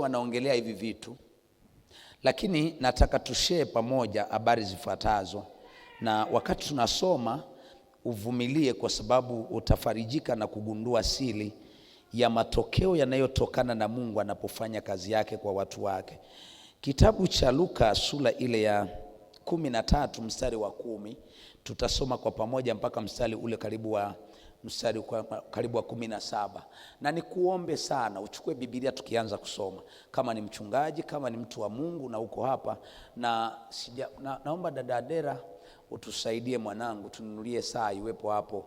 wanaongelea hivi vitu, lakini nataka tushare pamoja habari zifuatazo, na wakati tunasoma uvumilie, kwa sababu utafarijika na kugundua siri ya matokeo yanayotokana na Mungu anapofanya kazi yake kwa watu wake. Kitabu cha Luka sura ile ya 13 mstari wa 10, tutasoma kwa pamoja mpaka mstari ule karibu wa 17. Na nikuombe sana uchukue Biblia tukianza kusoma. Kama ni mchungaji, kama ni mtu wa Mungu na uko hapa naomba dada Adera utusaidie mwanangu, tununulie saa iwepo hapo.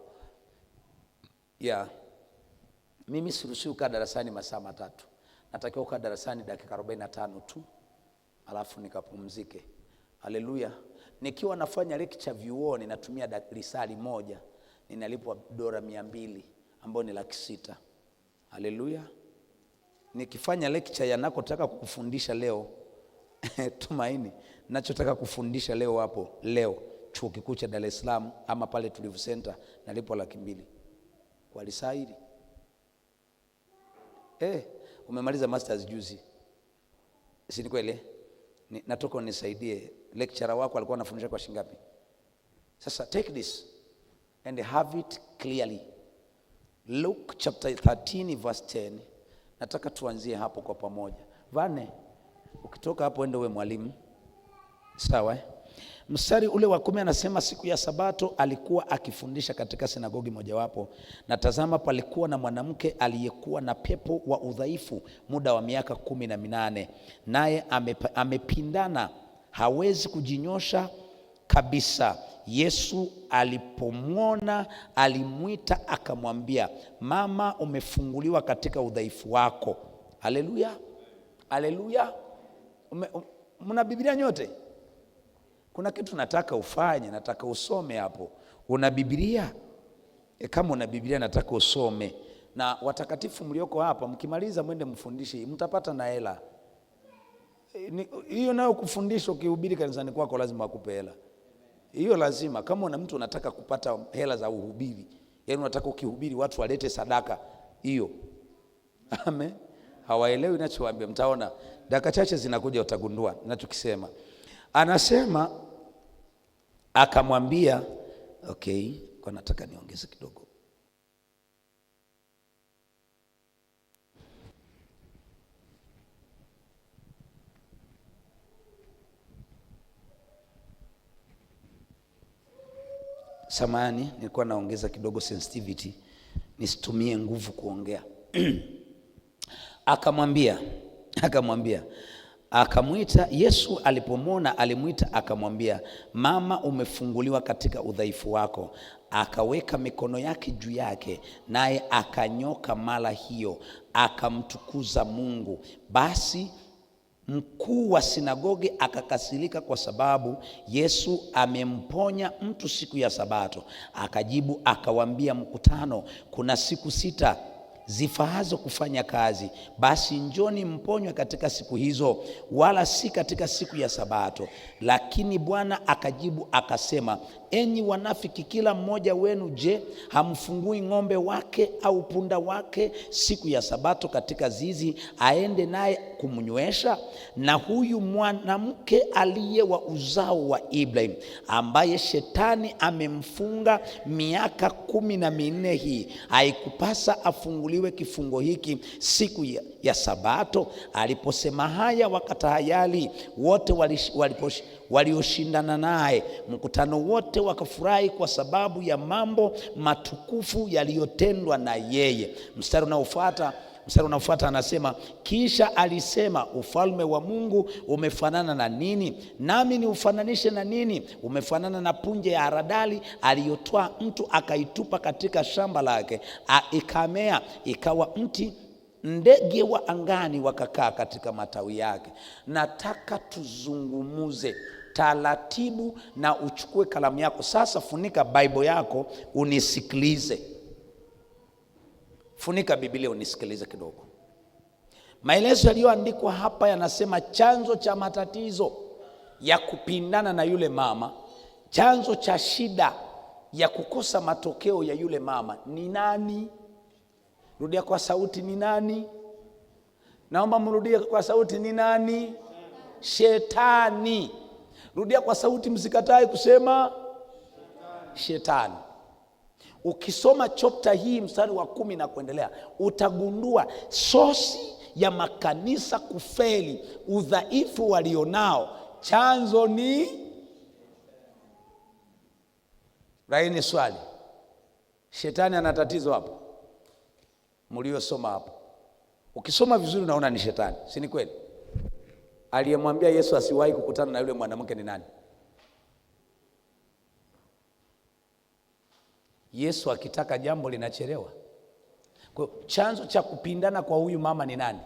Mimi siruhusiwi kukaa darasani masaa 3. Natakiwa kukaa darasani dakika 45 tu, alafu nikapumzike. Haleluya. Nikiwa nafanya lecture vyuoni natumia risali moja, ninalipwa dola 200 ambayo ni 600. Haleluya. Nikifanya lecture yanakotaka kukufundisha leo Tumaini, nachotaka kufundisha leo hapo leo Chuo Kikuu cha Dar es Salaam ama pale Tulivu Center, nalipwa 200 kwa risali. Umemaliza masters juzi, si ni kweli? Natoka unisaidie, lecturer wako alikuwa anafundisha kwa shilingi ngapi? Sasa take this and have it clearly. Luke chapter 13 verse 10. Nataka tuanzie hapo kwa pamoja. Vane, ukitoka hapo ende uwe mwalimu. Sawa? Mstari ule wa 10 anasema, siku ya Sabato alikuwa akifundisha katika sinagogi mojawapo, na tazama palikuwa na mwanamke aliyekuwa na pepo wa udhaifu muda wa miaka 18, naye amepindana, hawezi kujinyosha kabisa. Yesu alipomwona alimwita akamwambia, mama, umefunguliwa katika udhaifu wako. Haleluya. Haleluya. Mna Biblia nyote? Kuna kitu nataka ufanye, nataka usome hapo. Una Biblia? Kama una Biblia nataka usome. Na watakatifu mlioko hapa, mkimaliza mwende mfundishe, mtapata na hela. Hiyo nayo kufundisha ukihubiri kanisani kwako lazima akupe hela. Hiyo lazima. Kama una mtu unataka kupata hela za uhubiri, yaani unataka ukihubiri watu walete sadaka, hiyo. Amen. Hawaelewi ninachowaambia, mtaona dakika chache zinakuja utagundua ninachokisema. Anasema akamwambia, kwa nataka niongeze kidogo. Samahani, nilikuwa naongeza kidogo sensitivity, nisitumie nguvu kuongea. Akamwita. Yesu alipomwona alimwita akamwambia, mama, umefunguliwa katika udhaifu wako. Akaweka mikono yake juu yake, naye akanyoka mara hiyo, akamtukuza Mungu. Basi mkuu wa sinagogi akakasirika kwa sababu Yesu amemponya mtu siku ya Sabato. Akajibu akawaambia mkutano, kuna siku 6 zifaazo kufanya kazi, basi njoni mponywe katika siku hizo, wala si katika siku ya Sabato. Lakini Bwana akajibu akasema, enyi wanafiki, kila mmoja wenu, je, hamfungui ng'ombe wake au punda wake siku ya Sabato katika zizi aende naye kumnywesha? Na huyu mwanamke aliye wa uzao wa Ibrahim, ambaye shetani amemfunga miaka 14 hii, haikupasa afunguliwe kifungo hiki siku ya Sabato? Aliposema haya wakatahayari wote walioshindana naye. Mkutano wote wakafurahi kwa sababu ya mambo matukufu yaliyotendwa na yeye. Mstari unaofuata anasema, kisha alisema, ufalme wa Mungu umefanana na nini? Nami ni ufananishe na nini? Umefanana na punje ya haradali aliyotoa mtu akaitupa katika shamba lake, ikamea ikawa mti, ndege wa angani wakakaa katika matawi yake. Nataka tuzungumuze taratibu, na uchukue kalamu yako sasa. Funika Bible yako unisikilize. Funika Biblia unisikilize kidogo. Maelezo yaliyoandikwa hapa yanasema chanzo cha matatizo ya kupindana na yule mama, chanzo cha shida ya kukosa matokeo ya yule mama ni nani? Rudia kwa sauti, ni nani? Naomba mrudie kwa sauti, ni nani? Shetani. Rudia kwa sauti, msikatae kusema shetani. Ukisoma chapter hii mstari wa 10 na kuendelea, utagundua sosi ya makanisa kufeli, udhaifu walionao, chanzo ni laini. Swali, shetani ana tatizo hapo? Mliosoma hapo, ukisoma vizuri unaona ni shetani, si ni kweli? Aliyemwambia Yesu asiwahi kukutana na yule mwanamke ni nani? Yesu akitaka jambo linachelewa. Kwa hiyo chanzo cha kupindana kwa huyu mama ni nani?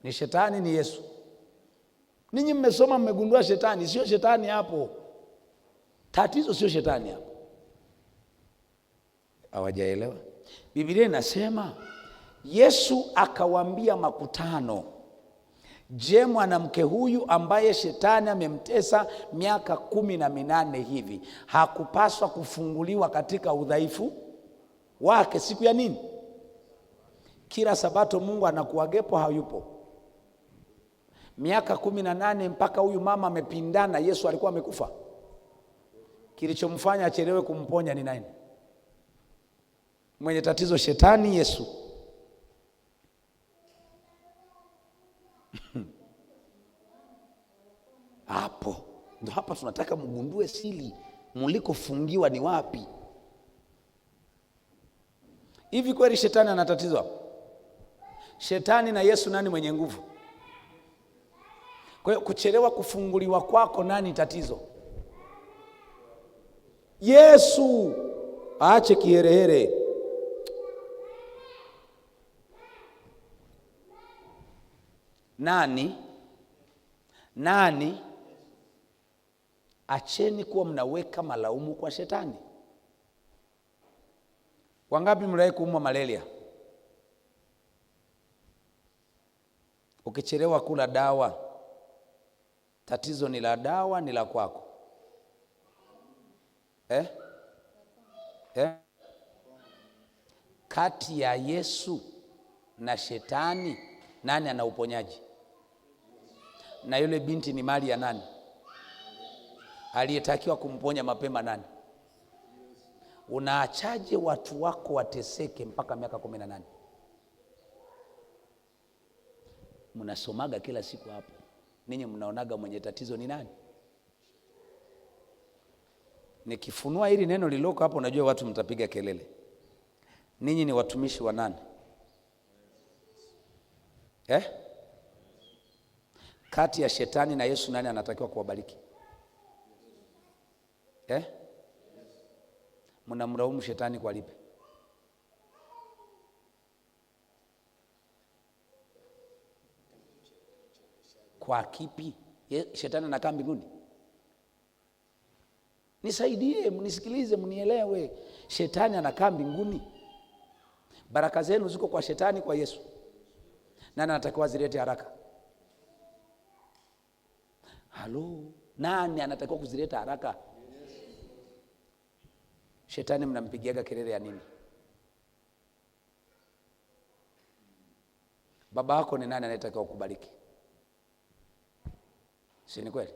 Ni shetani, ni Yesu? Ninyi mmesoma, mmegundua shetani. Sio shetani hapo, tatizo sio shetani hapo. Hawajaelewa. Biblia inasema Yesu akawaambia makutano, je, mwanamke huyu ambaye shetani amemtesa miaka 18 hivi hakupaswa kufunguliwa katika udhaifu wake siku ya nini? Kila Sabato Mungu anakuwagepo, hayupo? Miaka 18 mpaka huyu mama amepindana, Yesu alikuwa amekufa. Kilichomfanya achelewe kumponya ni nani? Mwenye tatizo shetani, Yesu? Hapo ndo hapa tunataka mgundue siri, mlikofungiwa ni wapi. Hivi kweli shetani ana tatizo hapo? Shetani na Yesu, nani mwenye nguvu? Kwa hiyo kuchelewa kufunguliwa kwako, nani tatizo? Yesu. Aache kiherehere. Nani? Acheni kuwa mnaweka malaumu kwa shetani. Wangapi mliwahi kuumwa malaria? Ukichelewa kula dawa, tatizo ni la dawa, ni la kwako? Kati ya Yesu na shetani, nani ana uponyaji? Na yule binti ni mali ya nani? Aliyetakiwa kumponya mapema nani? Unaachaje watu wako wateseke mpaka miaka 18? Mnasomaga kila siku hapo, ninyi mnaonaga mwenye tatizo ni nani? Nikifunua hili neno liloko hapo, unajua watu mtapiga kelele. Ninyi ni watumishi wa nani? Kati ya shetani na Yesu, nani anatakiwa kuwabariki? Mnamlaumu shetani kwa lipi? Kwa kipi? Shetani anakaa mbinguni? Nisaidie, mnisikilize, mnielewe. Shetani anakaa mbinguni? Baraka zenu ziko kwa shetani, kwa Yesu? Nani anatakiwa zilete haraka? Halo, nani anatakiwa kuzileta haraka? Shetani mnampigiaga kelele ya nini? Baba yako ni nani anayetakiwa kukubariki? Si ni kweli?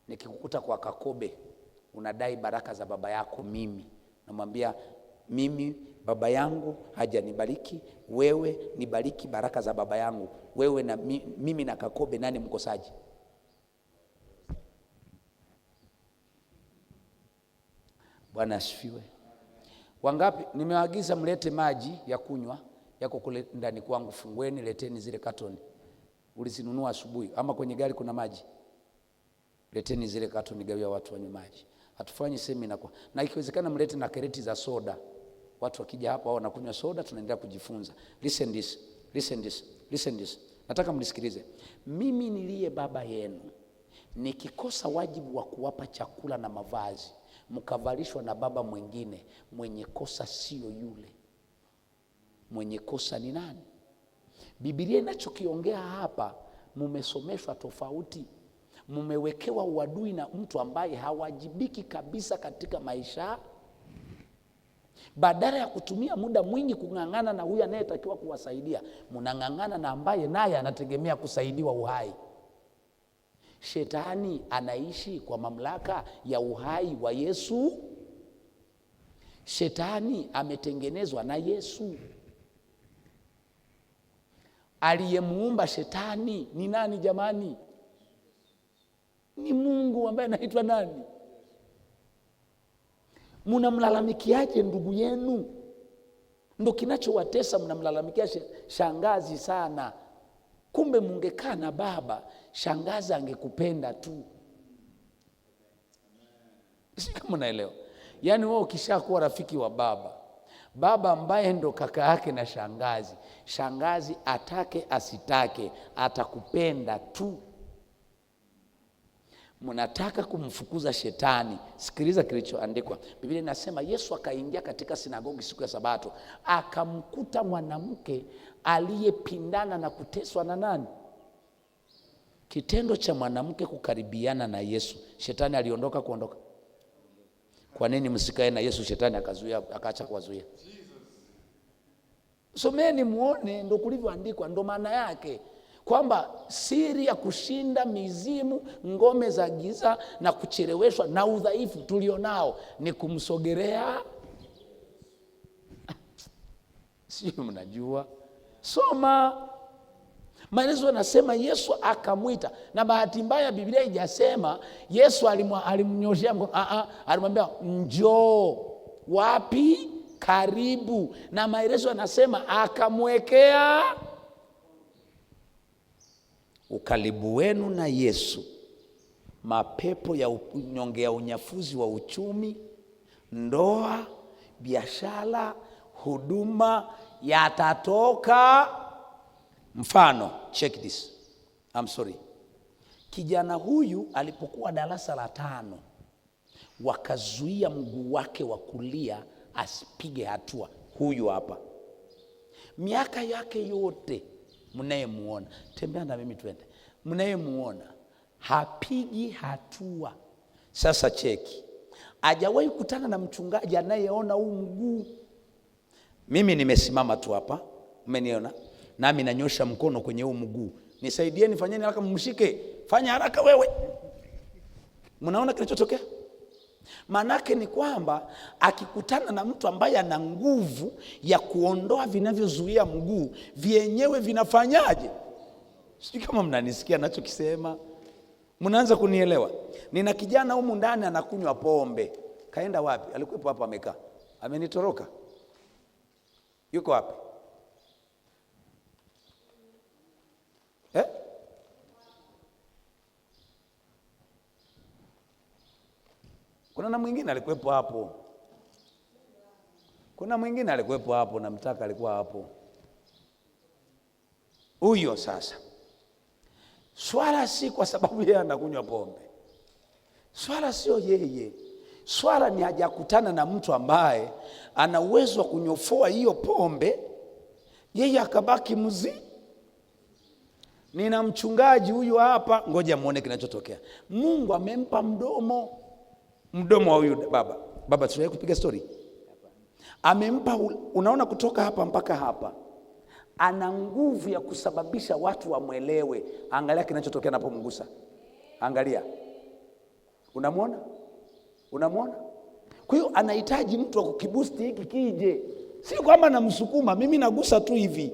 Nikikukuta kwa Kakobe unadai baraka za baba yako, mimi namwambia, mimi baba yangu hajanibariki, wewe nibariki baraka za baba yangu. Wewe na mimi na Kakobe, nani mkosaji? Bwana asifiwe. Wangapi nimewaagiza mlete maji ya kunywa yako kule ndani kwangu, fungueni, leteni zile katoni. Ulizinunua asubuhi, ama kwenye gari kuna maji? Leteni zile katoni, gawia watu wanywe maji. Hatufanyi semina kwa, na ikiwezekana mlete na kereti za soda. Watu wakija hapa wao wanakunywa soda, tunaendelea kujifunza. Listen this. Nataka mnisikilize. Mimi niliye baba yenu, nikikosa wajibu wa kuwapa chakula na mavazi, mkavalishwa na baba mwingine, mwenye kosa sio yule. Mwenye kosa ni nani? Biblia inachokiongea hapa, mumesomeshwa tofauti. Mumewekewa uadui na mtu ambaye hawajibiki kabisa katika maisha. Badala ya kutumia muda mwingi kung'ang'ana na huyu anayetakiwa kuwasaidia, mnang'ang'ana na ambaye naye anategemea kusaidiwa uhai. Shetani anaishi kwa mamlaka ya uhai wa Yesu. Shetani ametengenezwa na Yesu. Aliyemuumba shetani ni nani jamani? Ni Mungu ambaye anaitwa nani? Mnamlalamikiaje ndugu yenu? Ndo kinachowatesa, mnamlalamikia shangazi sana. Kumbe mungekaa na baba, shangazi angekupenda tu. Si kama unaelewa? Yaani wewe ukishakuwa rafiki wa baba ambaye ndo kaka yake na shangazi, shangazi atake asitake atakupenda tu. Mnataka kumfukuza shetani. Sikiliza kilichoandikwa. Biblia inasema Yesu akaingia katika sinagogi siku ya Sabato, akamkuta mwanamke aliyepindana na kuteswa na nani? Kitendo cha mwanamke kukaribiana na Yesu, shetani aliondoka kuondoka. Kwa nini msikae na Yesu? Shetani akazuia, akaacha kuwazuia. Someni muone, ndo kulivyoandikwa. Ndo maana yake kwamba siri ya kushinda mizimu, ngome za giza na kucheleweshwa na udhaifu tulionao ni kumsogelea. Sio mnajua? Soma. Maelezo yanasema Yesu akamwita, na bahati mbaya Biblia haijasema Yesu alimnyoshia mkono. Alimwambia njoo. Wapi? Karibu. Na maelezo yanasema akamwekea. Ukaribu wenu na Yesu, mapepo ya unyongea, unyafuzi wa uchumi, ndoa, biashara, huduma yatatoka. Mfano, check this. I'm sorry. Kijana huyu alipokuwa darasa la 5, wakazuia mguu wake wa kulia asipige hatua. Huyu hapa, miaka yake yote mnayemuona, tembea na mimi twende, mnayemuona hapigi hatua. Sasa cheki, hajawahi kutana na mchungaji anayeona huu mguu. Mimi nimesimama tu hapa, umeniona? Nami nanyosha mkono kwenye huu mguu, nisaidieni, fanyeni haraka, mmshike, fanya haraka wewe. Mnaona kilichotokea? Manake ni kwamba akikutana na mtu ambaye ana nguvu ya kuondoa vinavyozuia mguu, vyenyewe vinafanyaje? Sijui kama mnanisikia nachokisema. Mnaanza kunielewa? Nina kijana humu ndani anakunywa pombe. Kaenda wapi? Alikuwepo hapa amekaa. Amenitoroka. Yuko wapi? Kuna na mwingine alikuwepo hapo. Kuna mwingine alikuwepo hapo, namtaka alikuwa hapo. Huyo sasa. Swala si kwa sababu yeye anakunywa pombe. Swala sio yeye. Swala ni hajakutana na mtu ambaye ana uwezo wa kunyofoa hiyo pombe, yeye akabaki mzima. Nina mchungaji huyu hapa, ngoja muone kinachotokea. Mungu amempa mdomo wa huyu baba tunaye kupiga story. Amempa, unaona, kutoka hapa mpaka hapa. Ana nguvu ya kusababisha watu wamwelewe. Angalia kinachotokea anapomgusa. Angalia. Unamwona? Kwa hiyo anahitaji mtu wa kukibusti hiki kije. Si kwamba namsukuma, mimi nagusa tu hivi.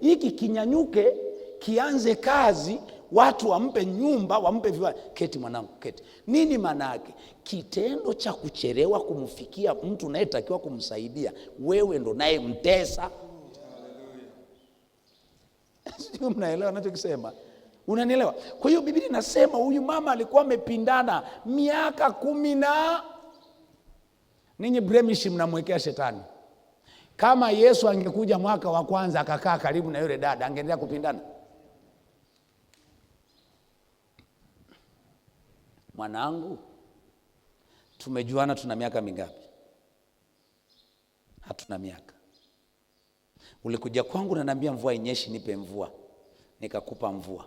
Hiki kinyanyuke, kianze kazi, watu wampe nyumba, wampe viwa. Keti mwanangu, keti. Nini maana yake? Kitendo cha kuchelewa kumfikia mtu unayetakiwa kumsaidia, wewe ndo naye mtesa. Sio mnaelewa ninachokisema? Unanielewa? Kwa hiyo Biblia inasema huyu mama alikuwa amepindana miaka 10 na ninyi blemish mnamwekea shetani. Kama Yesu angekuja mwaka wa kwanza akakaa karibu na yule dada, angeendelea kupindana? Mwanangu, tumejuana tuna miaka mingapi? Hatuna miaka. Ulikuja kwangu na niambia mvua inyeshi, nipe mvua. Nikakupa mvua.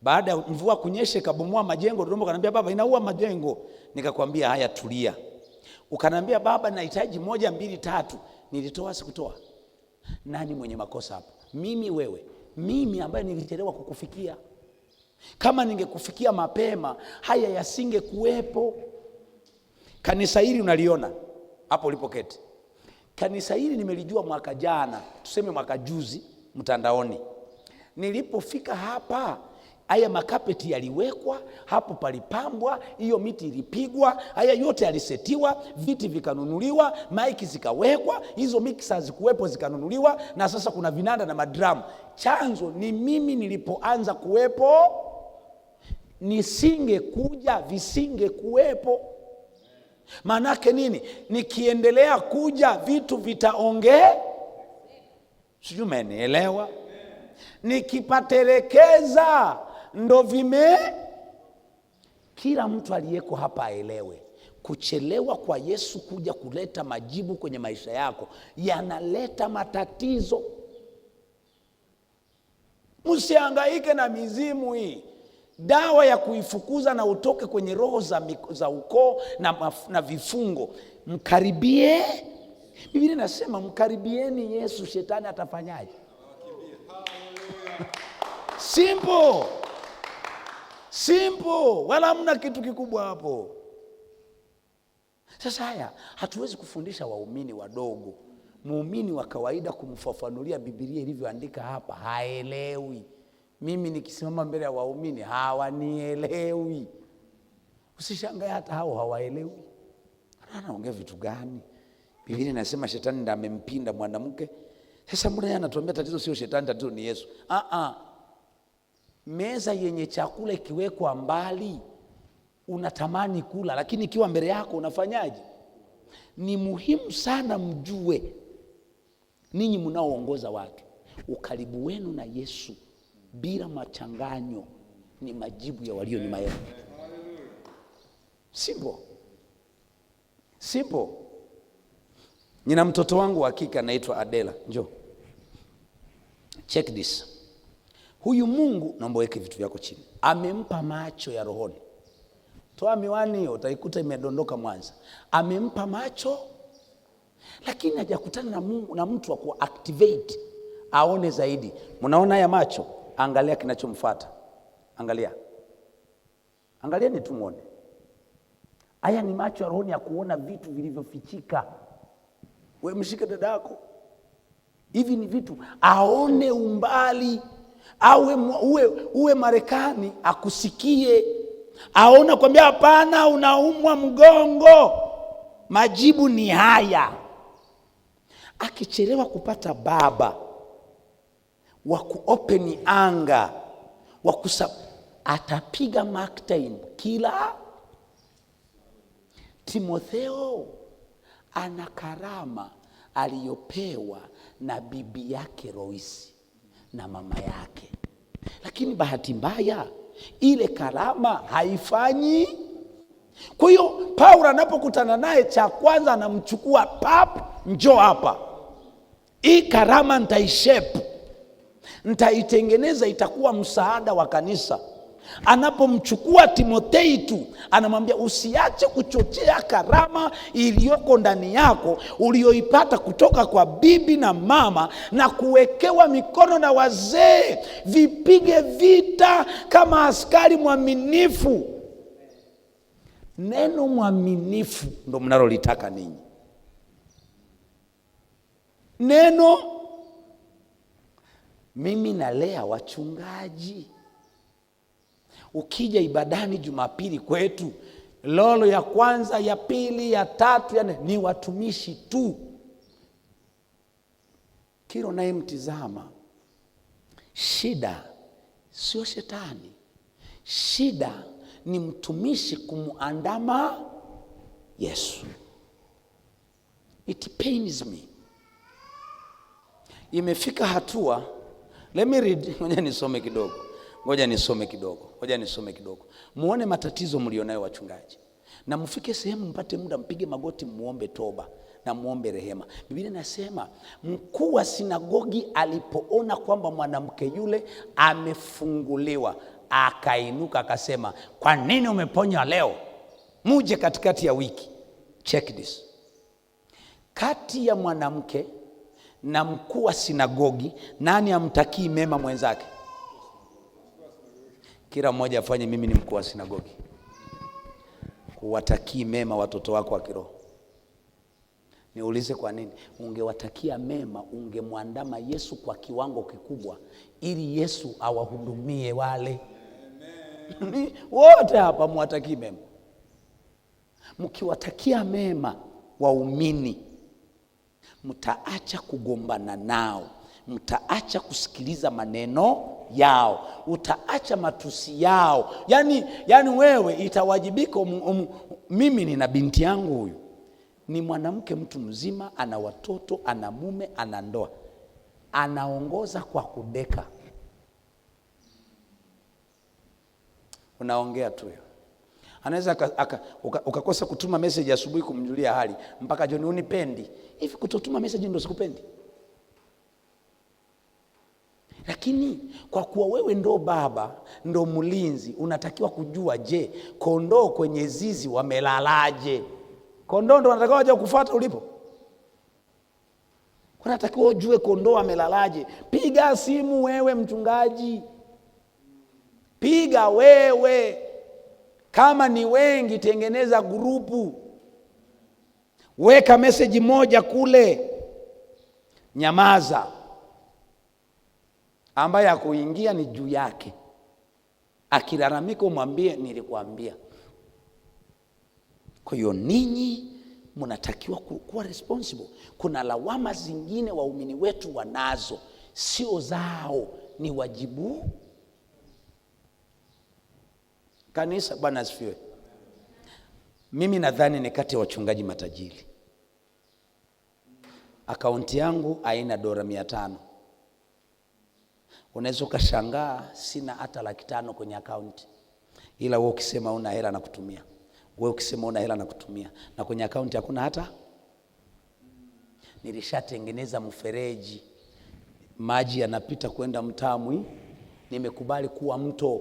Baada ya mvua kunyesha kabomoa majengo, Dodoma, kanambia baba inaua majengo. Nikakwambia haya, tulia. Ukaniambia baba nahitaji 1 2 3, nilitoa sikutoa? Nani mwenye makosa hapo? Mimi, wewe? Mimi ambaye nilichelewa kukufikia. Kama ningekufikia mapema, haya yasingekuwepo. Kanisa hili unaliona hapo ulipoketi. Kanisa hili nimelijua mwaka jana, tuseme mwaka juzi, mtandaoni. Nilipofika hapa, haya makapeti yaliwekwa, hapo palipambwa, hiyo miti ilipigwa, haya yote yalisetiwa, viti vikanunuliwa, maiki zikawekwa, hizo mixer zikuwepo zikanunuliwa, na sasa kuna vinanda na madramu. Chanzo ni mimi nilipoanza kuwepo. Nisingekuja visingekuwepo. Manake nini? Nikiendelea kuja vitu sijui umenielewa? Nikipaterekeza ndo kila mtu aliyeko hapa aelewe, kuchelewa kwa Yesu kuja kuleta majibu kwenye maisha yako yanaleta matatizo. Msihangaike na mizimu hii. Dawa ya kuifukuza na utoke kwenye roho za ukoo na vifungo, mkaribie. Biblia inasema mkaribieni Yesu, shetani atafanyaje? Simple, wala hamna kitu kikubwa hapo. Sasa haya hatuwezi kufundisha waumini wadogo. Muumini wa kawaida kumfafanulia Biblia ilivyoandika hapa haelewi. Mimi nikisimama mbele ya waumini hawanielewi. Usishangae hata hao hawaelewi. Anaongea vitu gani? Biblia inasema shetani ndiye amempinda mwanamke. Sasa mbona yeye anatuambia tatizo sio shetani, tatizo ni Yesu? Meza yenye chakula ikiwekwa mbali unatamani kula, lakini ikiwa mbele yako unafanyaje? Ni muhimu sana mjue, ninyi mnaoongoza watu, ukaribu wenu na Yesu bila machanganyo ni majibu ya walio nyuma yenu. Simple. Nina mtoto wangu wa kike anaitwa Adela. Njoo. Check this. Huyu Mungu, naomba weke vitu vyako chini, amempa macho ya rohoni. Toa miwani hiyo, utaikuta imedondoka Mwanza. Amempa macho, lakini hajakutana na Mungu, na mtu wa kuactivate aone zaidi. Mnaona haya macho? Angalia kinachomfuata. Angalia ni tumuone. Haya ni macho ya rohoni ya kuona vitu vilivyofichika. Wewe mshike dada yako, hivi ni vitu aone umbali. Uwe Marekani akusikie, aona kwambia hapana unaumwa mgongo, majibu ni haya. Akichelewa kupata baba wa kuopen anga atapiga mark time kila. Timotheo ana karama aliyopewa na bibi yake Loisi na mama yake, lakini bahati mbaya ile karama haifanyi. Kwa hiyo Paulo anapokutana naye, cha kwanza anamchukua, njoo hapa, hii karama nitaishape, nitaitengeneza, itakuwa msaada wa kanisa. Anapomchukua Timotheo tu anamwambia usiache kuchochea karama iliyoko ndani yako ulioipata kutoka kwa bibi na mama, na kuwekewa mikono na wazee, vipige vita kama askari mwaminifu. Neno mwaminifu ndo mnalolitaka ninyi. Neno, mimi nalea wachungaji. Ukija ibadani Jumapili kwetu, lolo ya kwanza, ya pili, ya tatu, ni watumishi tu. Kila unayemtizama, shida sio shetani. Shida ni mtumishi kumuandama Yesu. It pains me. Imefika hatua, let me read, ngoja nisome kidogo. Muone matatizo mlionayo wachungaji, na mfike sehemu mpate muda, mpige magoti, muombe toba na muombe rehema. Biblia inasema mkuu wa sinagogi alipoona kwamba mwanamke yule amefunguliwa, akainuka akasema, kwa nini umeponya leo? Muje katikati ya wiki Check this. Kati ya mwanamke na mkuu wa sinagogi, nani amtakii mema mwenzake? Kila mmoja afanye mimi ni mkuu wa sinagogi. Kuwatakii mema watoto wako wa kiroho. Niulize kwa nini? Ungewatakia mema, ungemwandama Yesu kwa kiwango kikubwa ili Yesu awahudumie wale. Wote hapa muwatakii mema. Mkiwatakia mema waumini, mtaacha kugombana nao, mtaacha kusikiliza maneno yao, utaacha matusi yao. Yani wewe itawajibika. Mimi nina binti yangu, huyu ni mwanamke mtu mzima, ana watoto, ana mume, ana ndoa, anaongoza kwa kudeka. Unaongea tu hiyo. Anaweza ukakosa kutuma message asubuhi kumjulia hali mpaka jioni, unipendi. Hivi kutotuma message ndio sikupendi? Lakini kwa kuwa wewe ndo baba, ndo mlinzi, unatakiwa kujua, je, kondoo kwenye zizi wamelalaje? Kondoo ndo wanatakiwa waje kufuata ulipo. Unatakiwa ujue kondoo amelalaje. Piga simu wewe mchungaji. Piga wewe. Kama ni wengi, tengeneza grupu. Weka message moja kule. Nyamaza. Ambaye akuingia ni juu yake. Akilalamika umwambie nilikwambia. Kwa hiyo ninyi mnatakiwa kuwa responsible. Kuna lawama zingine waumini wetu wanazo, sio zao, ni wajibu. Kanisa, Bwana asifiwe. Mimi nadhani ni kati ya wachungaji matajiri. Akaunti yangu haina $500. Unaweza ukashangaa sina hata $500 kwenye akaunti. Ila wewe ukisema una hela na kutumia. Wewe ukisema una hela na kutumia. Na kwenye akaunti hakuna hata. Nilishatengeneza mfereji. Maji yanapita kwenda Mtamwi. Nimekubali kuwa mto.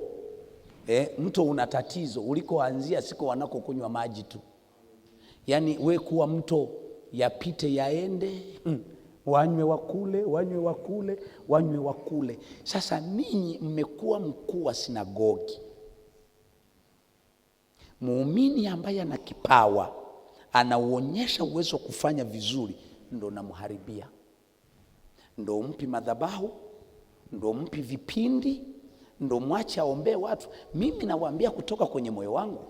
Mto una tatizo. Ulikoanzia siko wanako kunywa maji tu. Yani we kuwa mto, yapite yaende. Wanywe wakule, wanywe wakule, wanywe wakule. Sasa ninyi mmekuwa mkuu wa sinagogi. Muumini ambaye ana kipawa, anauonyesha uwezo kufanya vizuri, ndo namharibia. Ndo mpi madhabahu, ndo mpi vipindi, ndo mwache aombee watu. Mimi nawaambia kutoka kwenye moyo wangu,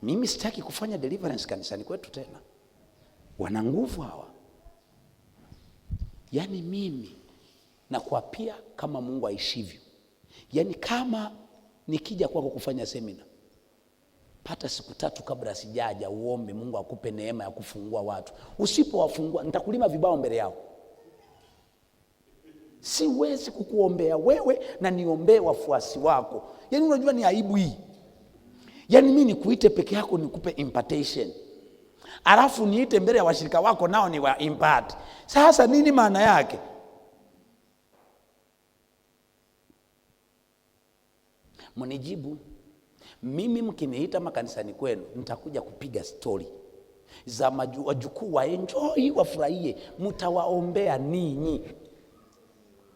mimi sitaki kufanya deliverance kanisani kwetu tena. Wana nguvu hawa. Yani mimi nakuapia kama Mungu aishivyo. Yani kama nikija kwako kufanya semina, pata siku 3 kabla sijaja uombe Mungu akupe neema ya kufungua watu. Usipowafungua nitakulima vibao mbele yao. Siwezi kukuombea wewe na niombee wafuasi wako. Yani unajua ni aibu hii. Yani mimi nikuite peke yako nikupe impartation, alafu niite mbele ya washirika wako nao ni wa impart. Sasa nini maana yake? Mnijibu. Mimi mkiniita makanisani kwenu, nitakuja kupiga story za wajukuu wa enjoy, wafurahie. Mtawaombea ninyi.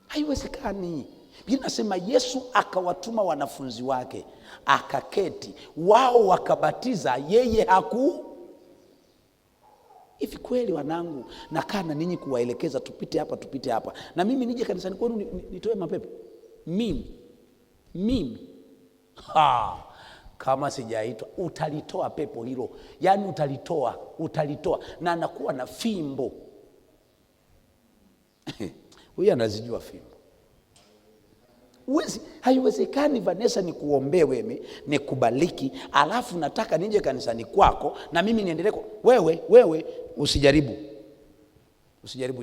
Haiwezekani. Biblia inasema Yesu akawatuma wanafunzi wake, akaketi, wao wakabatiza, yeye Hivi kweli wanangu, nakaa na ninyi kuwaelekeza tupite hapa, tupite hapa. Na mimi nije kanisani kwenu nitoe mapepo? Mimi. Kama sijaitwa, utalitoa pepo hilo. Yani utalitoa. Na anakuwa na fimbo. Huyu anazijua fimbo. Haiwezekani Vanessa nikuombee wewe, nikubaliki, alafu nataka nije kanisani kwako na mimi niendelee. Wewe usijaribu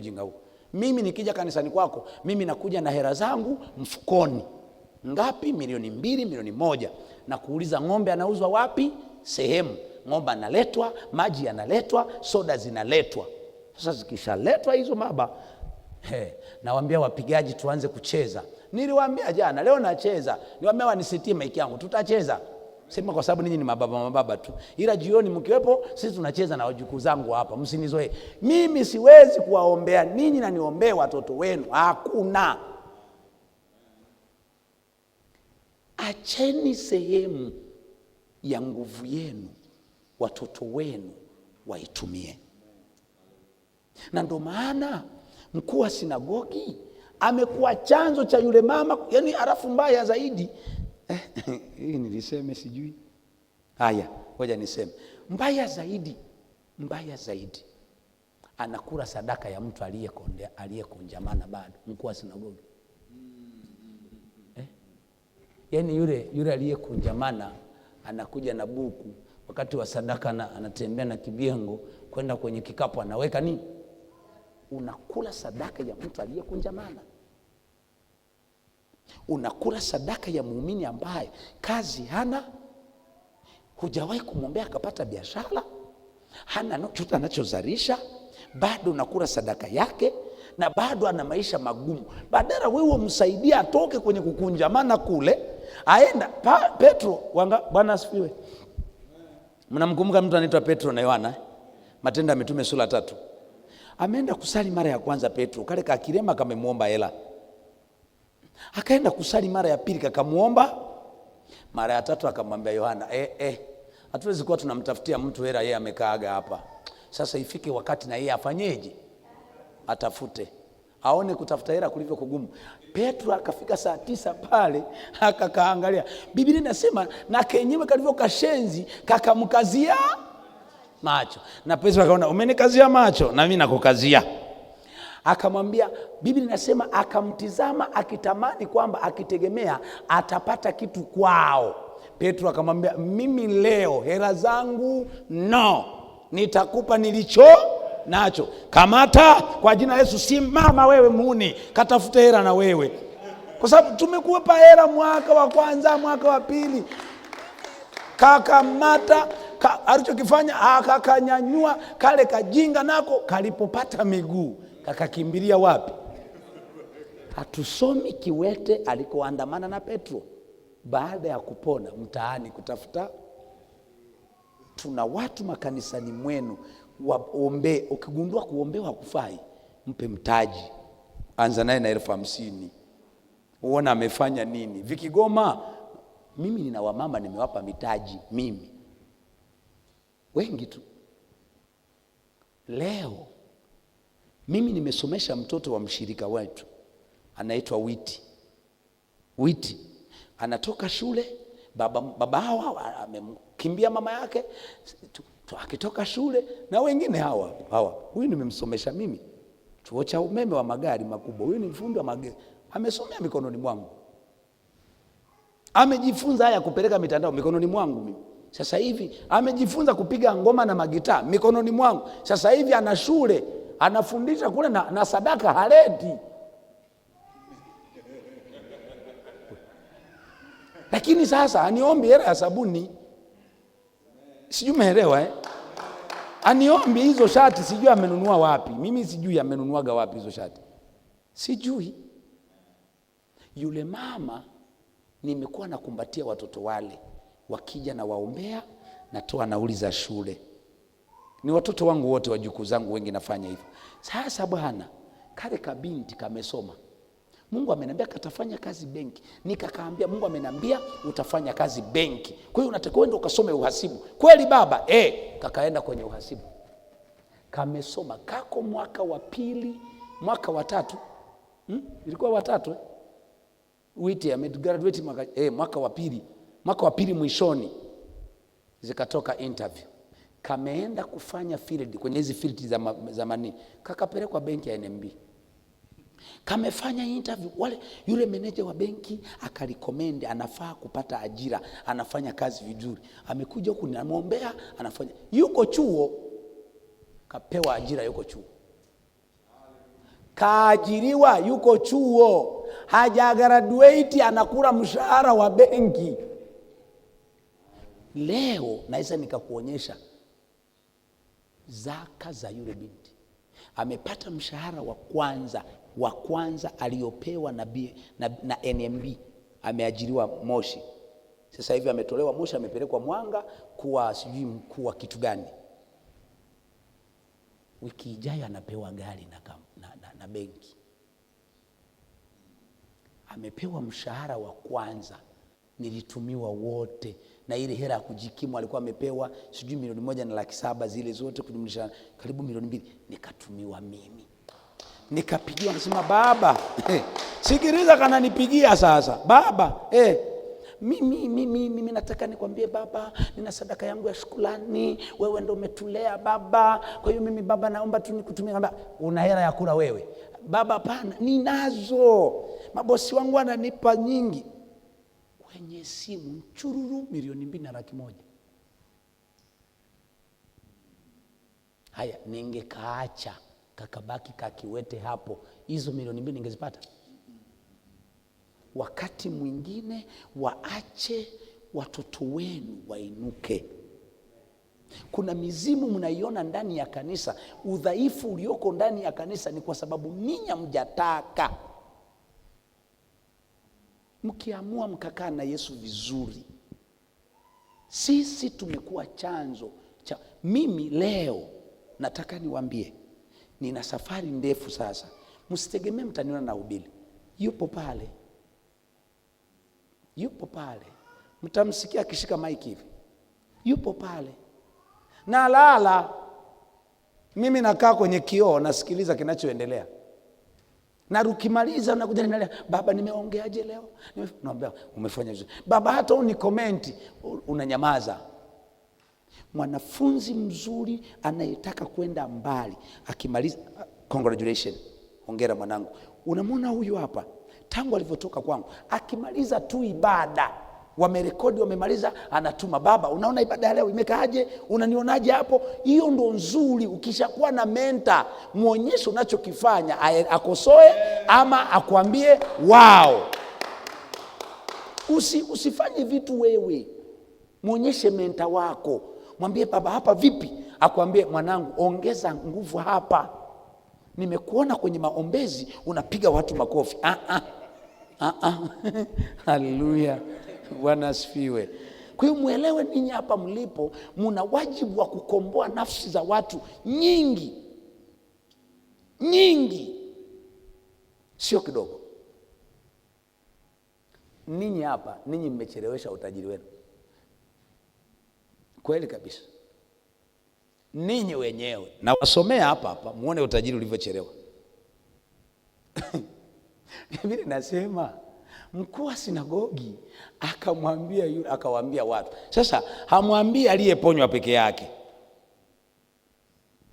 jinga huo. Mimi nikija kanisani kwako, mimi nakuja na hela zangu mfukoni. Ngapi? 2 milioni 1. Na kuuliza ng'ombe anauzwa wapi? Sehemu. Ng'ombe analetwa, maji yanaletwa, soda zinaletwa. Sasa zikishaletwa hizo baba, nawaambia wapigaji tuanze kucheza. Niliwaambia jana, leo nacheza. Niwaambia wanisetie maiki yangu, tutacheza. Sema kwa sababu ninyi ni mababa tu. Ila jioni mkiwepo sisi tunacheza na wajukuu zangu hapa. Msinizoe. Mimi siwezi kuwaombea ninyi na niombee watoto wenu. Hakuna. Acheni sehemu ya nguvu yenu watoto wenu waitumie. Na ndio maana mkuu wa sinagogi amekuwa chanzo cha yule mama, yani halafu mbaya zaidi. Hii niliseme sijui. Haya, ngoja niseme. Mbaya zaidi. Anakula sadaka ya mtu aliyekunjamana bado, mkuu wa sinagogi. Yani yule aliyekunjamana anakuja na buku wakati wa sadaka anatembea na kibiengo kwenda kwenye kikapu anaweka nini? Unakula sadaka ya mtu aliyekunjamana. Unakula sadaka ya muumini ambaye kazi hana, hujawahi kumwombea akapata biashara, hana chochote anachozalisha, bado unakula sadaka yake na bado ana maisha magumu. Badala wewe msaidia atoke kwenye kukunjamana kule, aenda Petro, Bwana asifiwe. Mnamkumbuka mtu anaitwa Petro na Yohana? Matendo ya Mitume sura 3. Ameenda kusali mara ya kwanza Petro, kale kakirema kamemuomba hela. Akaenda kusali mara ya pili kakamuomba. Mara ya tatu akamwambia Yohana, hatuwezi kuwa tunamtafutia mtu hela yeye amekaaga hapa. Sasa ifike wakati na yeye afanyeje? Atafute. Aone kutafuta hela kulivyo kugumu. Petro akafika saa 9 pale, akakaangalia. Biblia inasema na kenyewe kalivyo kashenzi kakamkazia macho. Na Petro akaona, umenikazia macho na mimi nakukazia. Akamwambia, Biblia inasema akamtizama akitamani kwamba akitegemea atapata kitu kwao. Petro akamwambia, mimi leo hela zangu nitakupa nilicho nacho. Kamata kwa jina la Yesu, simama wewe muuni, katafute hela na wewe. Kwa sababu tumekupa hela mwaka wa kwanza, mwaka wa pili. Kakamata, alichokifanya akakanyanyua kale kajinga nako kalipopata miguu. Kakakimbilia wapi? Hatusomi kiwete alikoandamana na Petro baada ya kupona mtaani kutafuta. Tuna watu makanisani mwenu waombe, ukigundua kuombewa kufai, mpe mtaji. Anza naye na 50,000. Uone amefanya nini. Vikigoma, mimi nina wamama nimewapa mitaji mimi. Wengi tu. Leo mimi nimesomesha mtoto wa mshirika wetu anaitwa Witi. Anatoka shule, baba hawa amemkimbia mama yake, akitoka shule na wengine hawa. Huyu nimemsomesha mimi chuo cha umeme wa magari makubwa. Huyu ni mfundi wa magari. Amesomea mikononi mwangu. Amejifunza haya kupeleka mitandao mikononi mwangu mimi. Sasa hivi amejifunza kupiga ngoma na magitaa mikononi mwangu. Sasa hivi ana shule, anafundisha kule na sadaka haleti. Lakini sasa aniombi hela ya sabuni. Sijui umeelewa Aniombi hizo shati sijui amenunua wapi. Mimi sijui amenunuaga wapi hizo shati. Sijui. Yule mama nimekuwa nakumbatia watoto wale. Wakija na waombea, natoa nauli za shule. Ni watoto wangu wote, wajukuu zangu wengi nafanya hivyo. Sasa bwana, kale kabinti kamesoma. Mungu ameniambia katafanya kazi benki. Nikakaambia Mungu ameniambia utafanya kazi benki. Kwa hiyo unatakiwa uende ukasome uhasibu. Kweli baba? Kakaenda kwenye uhasibu. Kamesoma kako mwaka wa pili, mwaka wa tatu. Ilikuwa wa tatu Witi amegraduate mwaka wa pili. Mwaka wa pili mwishoni zikatoka interview. Kameenda kufanya field kwenye hizi field za mani. Kakapelekwa benki ya NMB. Kamefanya interview, yule meneja wa benki akarecommend anafaa kupata ajira, anafanya kazi vizuri. Amekuja huku ninamwombea, anafanya. Yuko chuo, kapewa ajira yuko chuo. Kaajiriwa yuko chuo, haja graduate, anakula mshahara wa benki. Leo naweza nikakuonyesha zaka za yule binti. Amepata mshahara wa kwanza aliopewa na NMB. Ameajiriwa Moshi. Sasa hivi ametolewa Moshi, amepelekwa Mwanga kuwa sijui mkuu wa kitu gani. Wiki ijayo anapewa gari na benki. Amepewa mshahara wa kwanza, nilitumiwa wote, na ile hela ya kujikimu alikuwa amepewa sijui 1,700,000 zile zote kujumlisha karibu 2,000,000, nikatumiwa mimi. Nikapigiwa, nasema baba, sikiliza, kananipigia sasa, baba, mimi nataka nikwambie baba, nina sadaka yangu ya shukrani, wewe ndio umetulea baba, kwa hiyo mimi baba naomba tu nikutumie. Una hela ya kula wewe? Baba, hapana, ninazo, mabosi wangu wananipa nyingi. Kwenye simu mchururu 2,200,000. Haya, ningekaacha kakabaki kakiwete hapo, hizo 2,000,000 ningezipata? Wakati mwingine waache watoto wenu wainuke. Kuna mizimu mnaiona ndani ya kanisa. Udhaifu ulioko ndani ya kanisa ni kwa sababu ninyi hamjataka. Mkiamua mkakaa na Yesu vizuri, sisi tumekuwa chanzo cha. Mimi leo nataka niwaambie, nina safari ndefu sasa. Msitegemee mtaniona na hubiri. Yupo pale, mtamsikia akishika maiki hivi, yupo pale. Na lala, mimi nakaa kwenye kioo nasikiliza kinachoendelea. Na ukimaliza unakuja nimelea, baba nimeongeaje leo? Naambia umefanya vizuri. Baba hata unikomenti, unanyamaza. Mwanafunzi mzuri anayetaka kwenda mbali akimaliza, congratulations, hongera mwanangu. Unamwona huyu hapa, tangu alivyotoka kwangu, akimaliza tu ibada, wamerekodi, wamemaliza, anatuma, baba unaona ibada leo imekaaje, unanionaje hapo? Hiyo ndo nzuri. Ukishakuwa na mentor, muonyeshe unachokifanya, akosoe ama akwambie wow. Usifanye vitu wewe, muonyeshe mentor wako, mwambie baba hapa vipi, akwambie mwanangu ongeza nguvu hapa, nimekuona kwenye maombezi unapiga watu makofi. Haleluya, Bwana asifiwe. Kwa hiyo muelewe, ninyi hapa mlipo muna wajibu wa kukomboa nafsi za watu nyingi, sio kidogo. Ninyi hapa, ninyi mmechelewesha utajiri wenu, kweli kabisa. Ninyi wenyewe, na wasomea hapa muone utajiri ulivyochelewa. Mimi nasema mkuu wa sinagogi akamwambia yule, akawaambia watu. Sasa hamwambie aliyeponywa peke yake.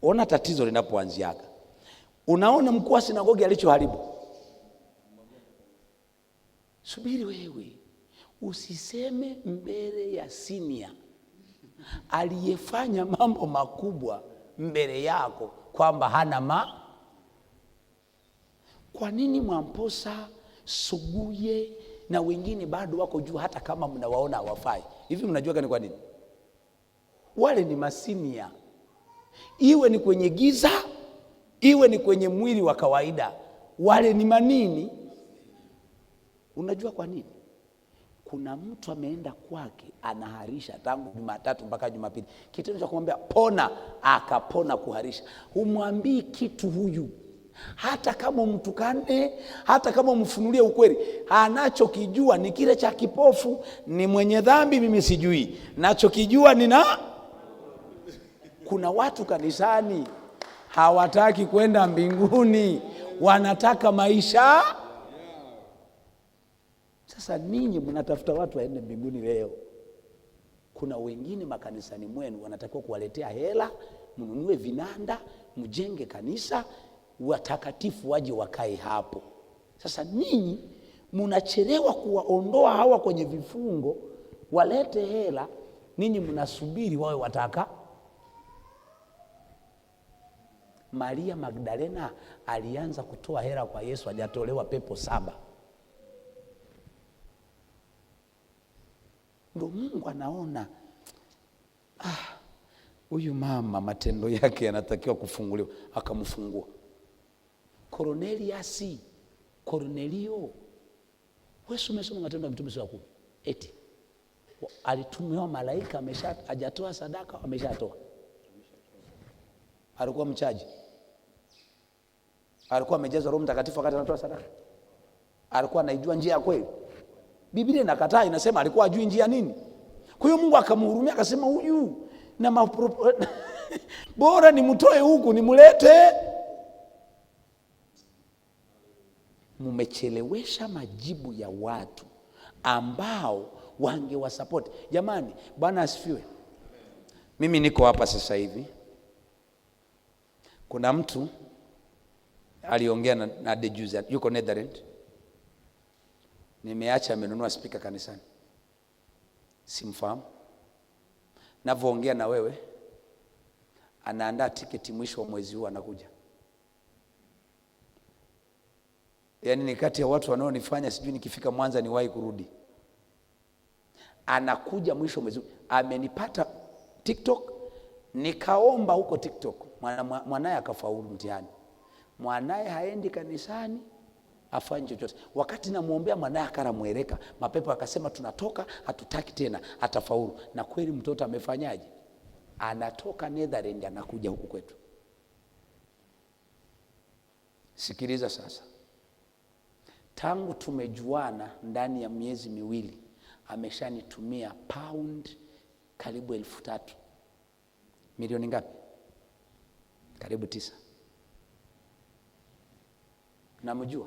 Ona tatizo linapoanziaka. Unaona mkuu wa sinagogi alichoharibu? Subiri wewe, usiseme mbele ya senior aliyefanya mambo makubwa mbele yako kwamba hana Kwa nini Mwamposa, Suguye na wengine bado wako juu hata kama mnawaona hawafai? Hivi mnajua gani kwa nini? Wale ni masinia. Iwe ni kwenye giza, iwe ni kwenye mwili wa kawaida, wale ni manini. Unajua kwa nini? Kuna mtu ameenda kwake anaharisha tangu Jumatatu mpaka Jumapili. Kitendo cha kumwambia pona, akapona kuharisha. Humwambii kitu huyu. Hata kama mtukane, hata kama mfunulie ukweli, anachokijua ni kile cha kipofu. Ni mwenye dhambi, mimi sijui. Nachokijua kuna watu kanisani hawataki kwenda mbinguni, wanataka maisha. Sasa ninyi mnatafuta watu waende mbinguni leo. Kuna wengine makanisani mwenu wanatakiwa kuwaletea hela, mnunue vinanda, mjenge kanisa, watakatifu waje wakae hapo. Sasa ninyi mnachelewa kuwaondoa hawa kwenye vifungo, walete hela, ninyi mnasubiri wawe wataka. Maria Magdalena alianza kutoa hela kwa Yesu, hajatolewa pepo 7. Ndio Mungu anaona huyu mama matendo yake yanatakiwa kufunguliwa, akamfungua. Kornelio, wewe umesoma Matendo ya Mitume sura 10. Eti Alitumiwa malaika, hajatoa sadaka, ameshatoa. Alikuwa mchaji? Alikuwa amejazwa Roho Mtakatifu wakati anatoa sadaka? Alikuwa anaijua njia ya kweli? Biblia inakataa, inasema alikuwa ajui njia nini. Kwa hiyo Mungu akamhurumia, akasema huyu na bora nimtoe huku nimlete. Mumechelewesha majibu ya watu ambao wangewasupport. Jamani, Bwana asifiwe. Mimi niko hapa sasa hivi, kuna mtu aliongea na Dejuzi, yuko Netherlands. Nimeacha amenunua speaker kanisani, simfahamu. Navyoongea na wewe, anaandaa tiketi, mwisho wa mwezi huu anakuja. Yaani ni kati ya watu wanaonifanya sijui nikifika Mwanza niwahi kurudi. Anakuja mwisho wa mwezi huu. Amenipata TikTok, nikaomba huko TikTok. Mwanae akafaulu mtihani. Mwanae haendi kanisani, afanye chochote. Wakati namuombea mwanae akaramweleka, mapepo akasema tunatoka, hatutaki tena, atafaulu. Na kweli mtoto amefanyaje? Anatoka Netherlands anakuja huku kwetu. Sikiliza sasa. Tangu tumejuana ndani ya miezi miwili, ameshanitumia pound karibu 3,000. Milioni ngapi? Karibu 9. Namjua.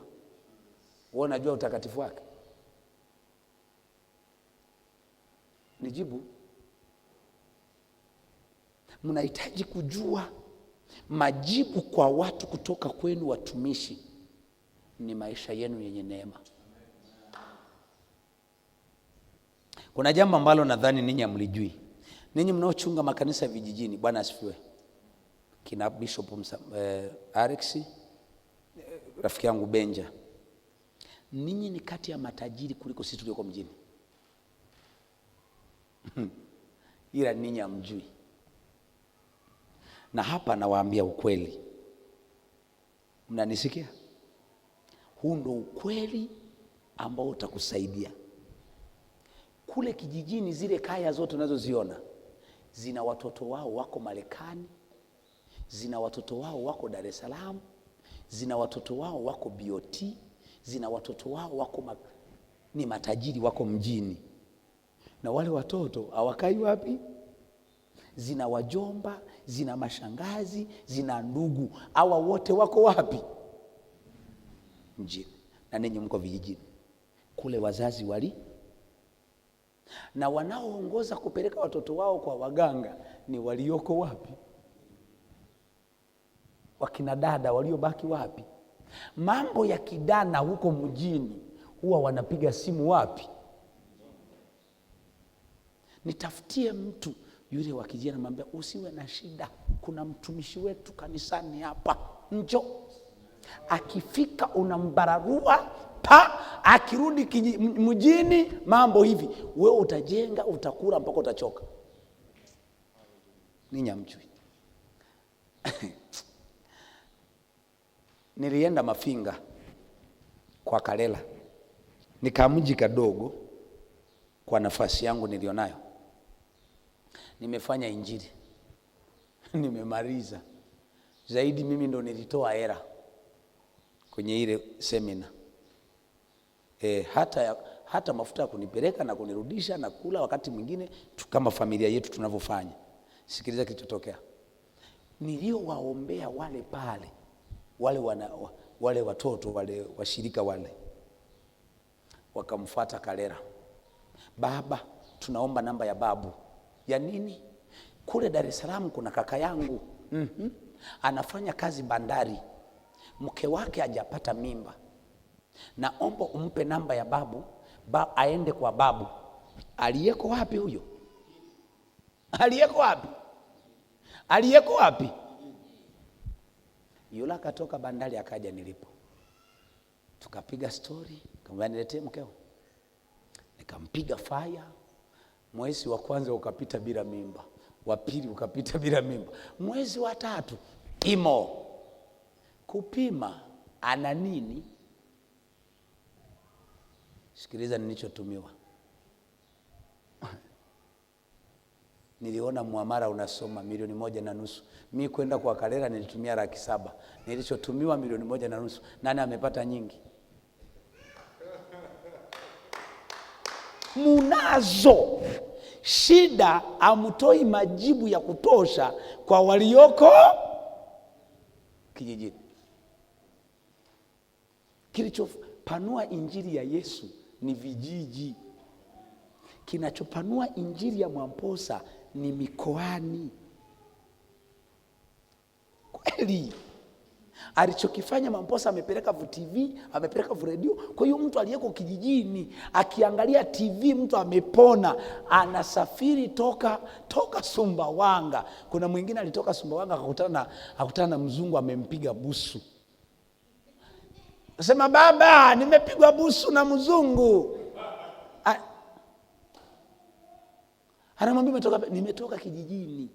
Wewe unajua utakatifu wake? Nijibu. Mnahitaji kujua majibu kwa watu kutoka kwenu watumishi ni maisha yenu yenye neema. Kuna jambo ambalo nadhani ninyi hamlijui. Ninyi mnaochunga makanisa vijijini, Bwana asifiwe. Kina Bishop Alex, rafiki yangu Benja. Ninyi ni kati ya matajiri kuliko sisi tulioko mjini. Ila ninyi hamjui. Na hapa nawaambia ukweli. Mnanisikia? Huu ndo ukweli ambao utakusaidia. Kule kijijini, zile kaya zote unazoziona zina watoto wao wako Marekani, zina watoto wao wako Dar es Salaam, zina watoto wao wako BOT, zina watoto wao wako ni matajiri wako mjini. Na wale watoto hawakai wapi? Zina wajomba, zina mashangazi, zina ndugu. Hawa wote wako wapi? Mjini. Na ninyi mko vijijini. Kule wazazi na wanaoongoza kupeleka watoto wao kwa waganga ni walioko wapi? Wakina dada waliobaki wapi? Mambo ya kidana huko mjini huwa wanapiga simu wapi? Nitafutie mtu yule wa kijana, namwambia usiwe na shida, kuna mtumishi wetu kanisani hapa, njoo. Akifika unambararua akirudi mjini mambo hivi. Wewe utajenga, utakula mpaka utachoka. Ninyi hamjui. Nilienda Mafinga kwa Kalela, nikamji kadogo kwa nafasi yangu nilionayo. Nimefanya injili, nimemaliza. Zaidi mimi ndo nilitoa hela kwenye ile semina. Hata mafuta ya kunipeleka na kunirudisha na kula wakati mwingine kama familia yetu tunavyofanya. Sikiliza kilichotokea. Niliowaombea wale pale, wale watoto wale washirika wale, wakamfuata Kalela. Baba, tunaomba namba ya babu. Ya nini? Kule Dar es Salaam kuna kaka yangu. Anafanya kazi bandari. Mke wake hajapata mimba. Naomba umpe namba ya babu, aende kwa babu. Aliyeko wapi huyo? Aliyeko wapi? Aliyeko wapi? Yule akatoka bandari akaja nilipo. Tukapiga story, kama niletee mkeo. Nikampiga fire. Mwezi wa kwanza ukapita bila mimba. Wa pili ukapita bila mimba. Mwezi wa 3 imo. Kupima ana nini? Sikiliza nilichotumiwa. niliona muamara unasoma 1.5 milioni. Mimi kwenda kwa Karera nilitumia 700,000. Nilichotumiwa 1.5 milioni. Nani amepata nyingi? Munazo shida, amutoi majibu ya kutosha kwa walioko kijijini. Kilichopanua injili ya Yesu ni vijiji. Kinachopanua injili ya Mwamposa ni mikoani. Kweli alichokifanya Mwamposa, amepeleka TV, amepeleka radio. Kwa hiyo mtu aliyeko kijijini akiangalia TV, mtu amepona, anasafiri toka Sumbawanga. Kuna mwingine alitoka Sumbawanga akakutana na mzungu amempiga busu. Nasema, baba, nimepigwa busu na mzungu. Anamwambia, nimetoka kijijini.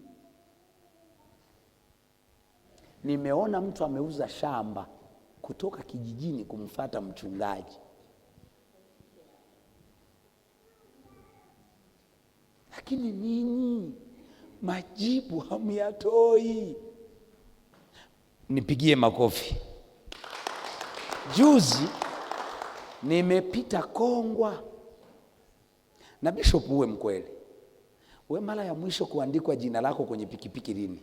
Nimeona mtu ameuza shamba kutoka kijijini kumfuata mchungaji. Lakini ninyi majibu hamyatoi. Nipigie makofi. Juzi nimepita Kongwa na Bishop, uwe mkweli, we mara ya mwisho kuandikwa jina lako kwenye pikipiki lini?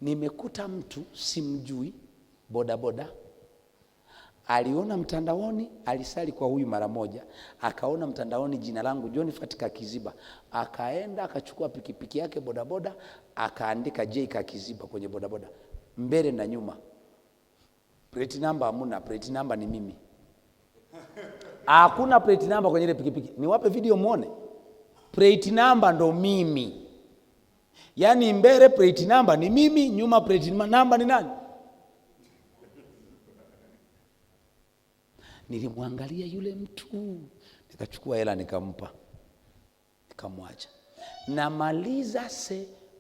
Nimekuta mtu simjui, bodaboda, aliona mtandaoni, alisali kwa huyu mara moja, akaona mtandaoni jina langu Jonifatty Kakiziba, akaenda akachukua pikipiki yake bodaboda, akaandika J Kakiziba kwenye bodaboda, mbele na nyuma. Plate number hamuna, plate number ni mimi. Hakuna plate number kwenye ile pikipiki. Niwape video muone. Plate number ndo mimi. Yaani mbele plate number ni mimi, nyuma plate number ni nani? Nilimwangalia yule mtu, nikachukua hela nikampa, nikamwacha. Namaliza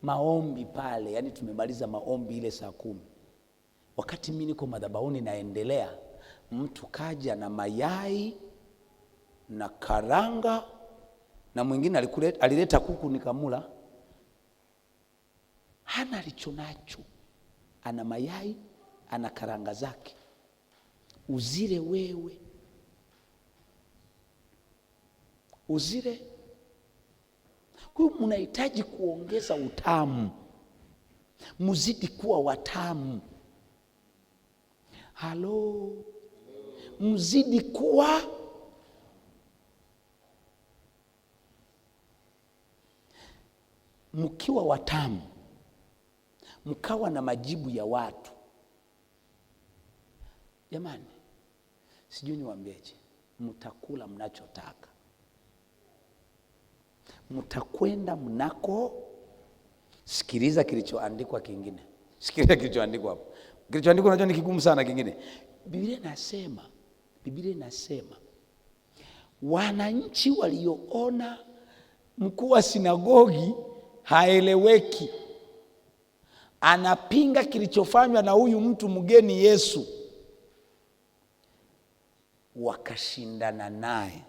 maombi pale, yani tumemaliza maombi ile saa 10. Wakati mimi niko madhabahuni naendelea, mtu kaja na mayai na karanga, na mwingine alileta kuku nikamula. Hana alichonacho, ana mayai, ana karanga zake. Uzile wewe, uzile. Kwa hiyo mnahitaji kuongeza utamu, muzidi kuwa watamu. Halo, mzidi kuwa. Mkiwa watamu, mkawa na majibu ya watu, jamani, sijui niwaambieje, mtakula mnachotaka, mtakwenda mnako. Sikiliza kilichoandikwa kingine, sikiliza kilichoandikwa hapo. Kilichoandikwa unajua ni kigumu sana kingine. Biblia inasema wananchi walioona mkuu wa sinagogi haeleweki, anapinga kilichofanywa na huyu mtu mgeni Yesu, wakashindana naye.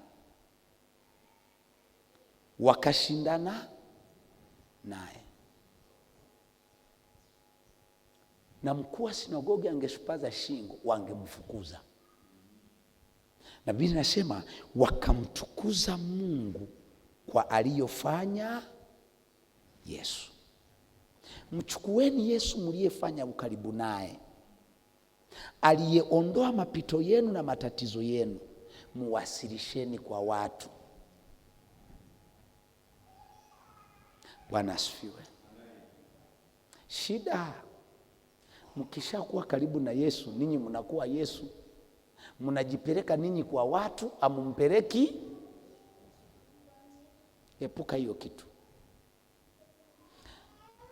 Na mkuu wa sinagogi angeshupaza shingo, wangemfukuza. Na Biblia inasema wakamtukuza Mungu kwa aliyofanya Yesu. Mchukueni Yesu mliyefanya ukaribu naye, aliyeondoa mapito yenu na matatizo yenu, muwasilisheni kwa watu. Bwana asifiwe. Shida, mkishakuwa karibu na Yesu, ninyi mnakuwa Yesu. Mnajipeleka ninyi kwa watu, amumpeleki. Epuka hiyo kitu.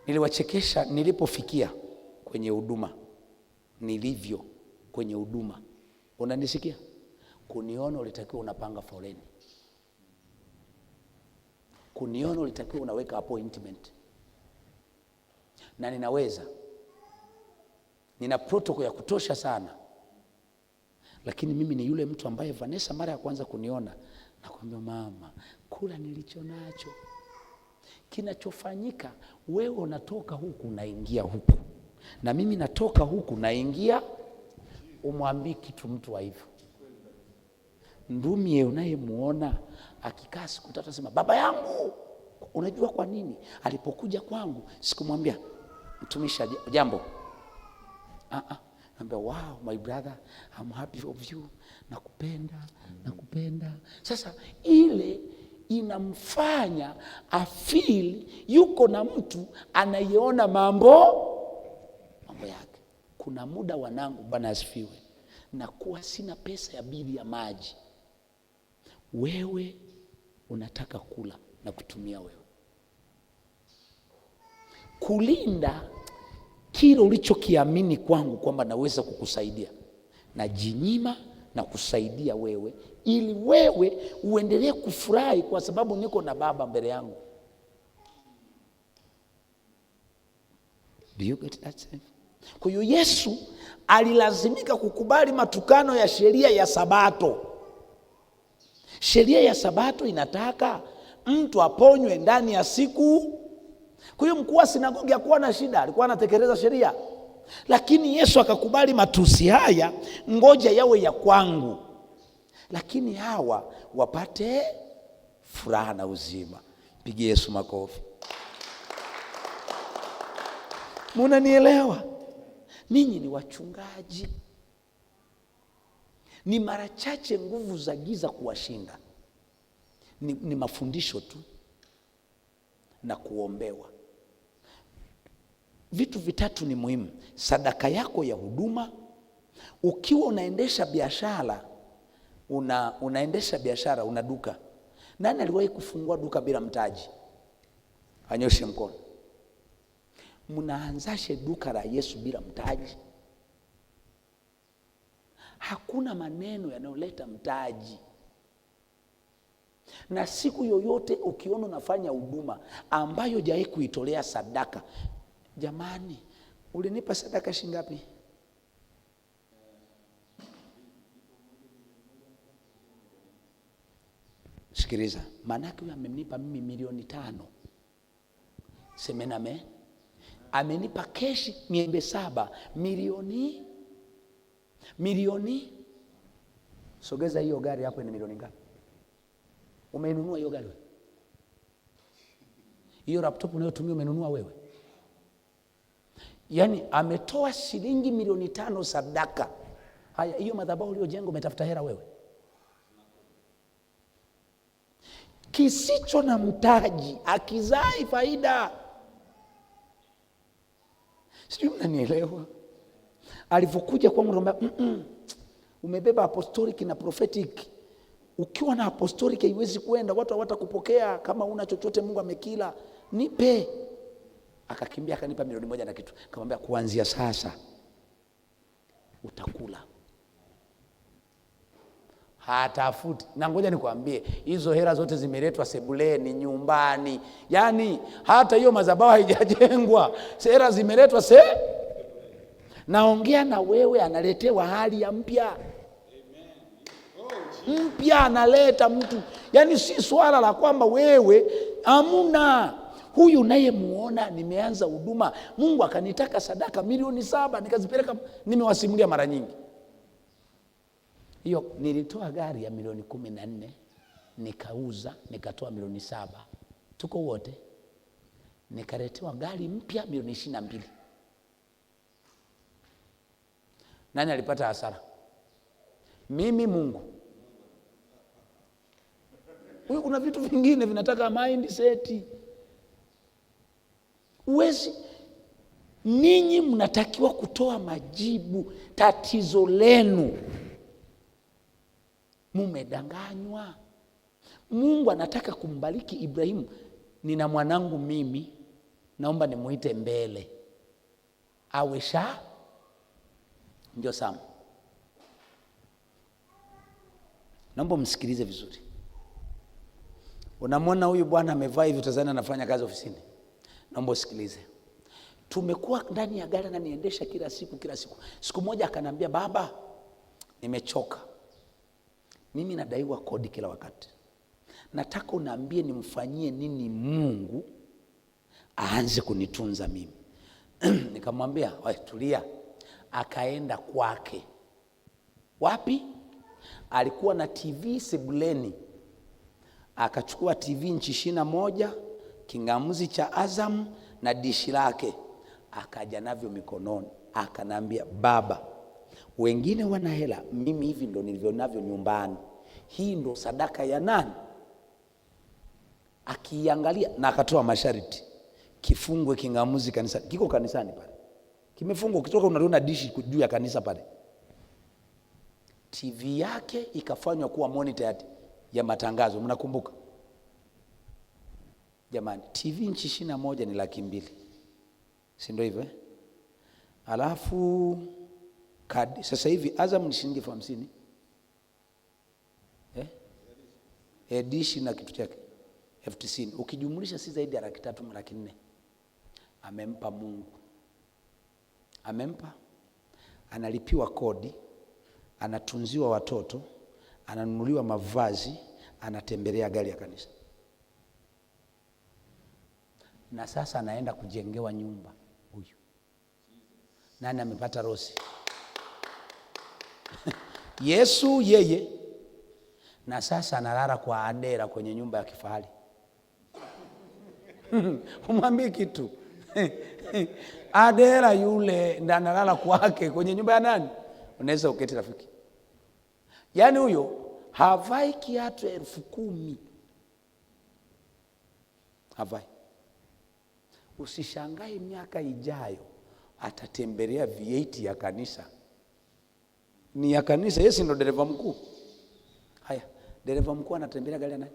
Niliwachekesha nilipofikia kwenye huduma, nilivyo kwenye huduma. Unanisikia? Kuniona ulitakiwa unapanga foleni. Kuniona ulitakiwa unaweka appointment. Na nina protocol ya kutosha sana. Lakini mimi ni yule mtu ambaye Vanessa mara ya kwanza kuniona nakwambia, mama, kula nilicho nacho. Kinachofanyika, wewe unatoka huku unaingia huku, na mimi natoka huku naingia. Umwambie kitu mtu wa hivyo. Ndumie unayemuona akikaa siku 3 asema, baba yangu, unajua kwa nini alipokuja kwangu sikumwambia mtumishi jambo? Naambia, wow my brother, I'm happy of you, nakupenda. Sasa ile inamfanya afeel yuko na mtu anayeona mambo yake. Kuna muda wanangu, Bwana asifiwe, nakuwa sina pesa ya bili ya maji, wewe unataka kula na kutumia wewe, kulinda kile ulichokiamini kwangu kwamba naweza kukusaidia, na jinyima na kusaidia wewe, ili wewe uendelee kufurahi kwa sababu niko na baba mbele yangu. Do you get that? Kwa hiyo Yesu alilazimika kukubali matukano ya sheria ya Sabato. Sheria ya Sabato inataka mtu aponywe ndani ya siku. Kwa hiyo mkuu wa sinagogi hakuwa na shida, alikuwa anatekeleza sheria. Lakini Yesu akakubali matusi haya, ngoja yawe ya kwangu, lakini hawa wapate furaha na uzima. Pigie Yesu makofi. Munanielewa? Ninyi ni wachungaji. Ni mara chache nguvu za giza kuwashinda. Ni mafundisho tu na kuombewa. Vitu vitatu ni muhimu. Sadaka yako ya huduma. Ukiwa unaendesha biashara, unaendesha biashara, una duka. Nani aliwahi kufungua duka bila mtaji? Anyoshe mkono. Mnaanzashe duka la Yesu bila mtaji? Hakuna maneno yanayoleta mtaji. Na siku yoyote ukiona unafanya huduma ambayo hujawahi kuitolea sadaka, jamani, ulinipa sadaka shilingi ngapi? Sikiliza, maana huyu amenipa mimi milioni 5. Semena me. Amenipa keshi miembe 7 milioni. Sogeza hiyo gari hapo, ni milioni ngapi? Umeinunua hiyo gari? Hiyo laptop unayotumia umenunua wewe? Yaani ametoa shilingi milioni 5 sadaka. Haya, hiyo madhabahu uliyojenga umetafuta hela wewe? Kisicho na mtaji akizai faida. Sijui mnanielewa? Alivyokuja kwangu nikamwambia, umebeba apostolic na prophetic. Ukiwa na apostolic haiwezi kuenda, watu hawatakupokea kama una chochote Mungu amekila. Nipe. Akakimbia akanipa milioni 1 na kitu. Akamwambia, kuanzia sasa utakula. Hatafuti. Na ngoja nikwambie, hizo hela zote zimeletwa sebuleni, nyumbani. Yaani hata hiyo madhabahu haijajengwa, hela zimeletwa naongea na wewe, analetewa hali ya mpya. Mpya analeta mtu. Yaani si swala la kwamba wewe amuna. Huyu naye muona nimeanza huduma, Mungu akanitaka sadaka milioni 7 nikazipeleka, nimewasimulia mara nyingi. Hiyo nilitoa gari ya milioni 14 nikauza, nikatoa milioni 7. Tuko wote. Nikaletewa gari mpya milioni 22. Nani alipata hasara? Mimi, Mungu. Huyu kuna vitu vingine vinataka mindset. Uwezi. Ninyi mnatakiwa kutoa majibu. Tatizo lenu, mumedanganywa. Mungu anataka kumbariki Ibrahimu. Nina mwanangu mimi, naomba nimuite mbele awe ndio Samu. Naomba msikilize vizuri. Unamwona huyu bwana amevaa hivi, Tanzania anafanya kazi ofisini. Naomba usikilize. Tumekuwa ndani ya gari na niendesha kila siku. Siku moja akanambia, baba, nimechoka. Mimi nadaiwa kodi kila wakati. Nataka unaambie nimfanyie nini Mungu aanze kunitunza mimi. Nikamwambia, tulia. Akaenda kwake. Wapi? Alikuwa na TV sebuleni. Akachukua TV inchi 21, kingamuzi cha Azam na dishi lake. Akaja navyo mikononi. Akanambia, baba, wengine wana hela, mimi hivi ndo nilivyo navyo nyumbani. Hii ndo sadaka ya nani? Akiangalia na akatoa masharti. Kifungwe kingamuzi kanisa. Kiko kanisani pale. Kimefungwa, ukitoka unaona dishi juu ya kanisa pale. TV yake ikafanywa kuwa monitor ya matangazo. Mnakumbuka? Jamani, TV inchi 21 ni 200,000. Si ndio hivyo? Alafu kadi sasa hivi Azam ni shilingi 50,000. Dishi na kitu chake 90,000. Ukijumlisha si zaidi ya 300,000 mara 400. Amempa Mungu. Amempa. Analipiwa kodi, anatunziwa watoto, ananunuliwa mavazi, anatembelea gari ya kanisa. Na sasa anaenda kujengewa nyumba huyu. Nani amepata rosi? Yesu yeye. Na sasa analala kwa Adela kwenye nyumba ya kifahari. Umwambie kitu. Adela yule ndiye analala kwake kwenye nyumba ya nani? Unaweza uketi rafiki. Yaani huyo havai kiatu 10,000. Havai. Usishangae miaka ijayo atatembelea V8 ya kanisa. Ni ya kanisa, Yesu ndo dereva mkuu. Haya, dereva mkuu anatembelea gari ya nani?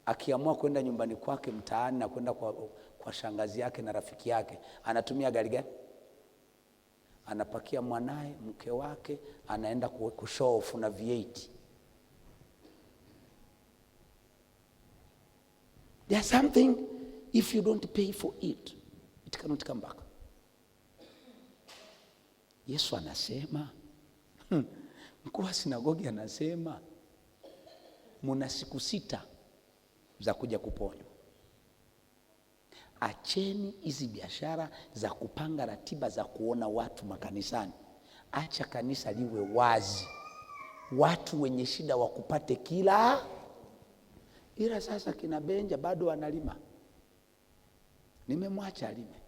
Akiamua kwenda nyumbani kwake mtaani na kwenda kwa shangazi yake na rafiki yake, anatumia gari gani? Anapakia mwanae, mke wake, anaenda kushow off na V8. There's something, if you don't pay for it, it cannot come back. Yesu anasema, mkuu wa sinagogi anasema, muna siku 6 za kuja kuponywa. Acheni hizi biashara za kupanga ratiba za kuona watu makanisani. Acha kanisa liwe wazi. Watu wenye shida wakupate kila. Ila sasa kina Benja bado analima. Nimemwacha alime.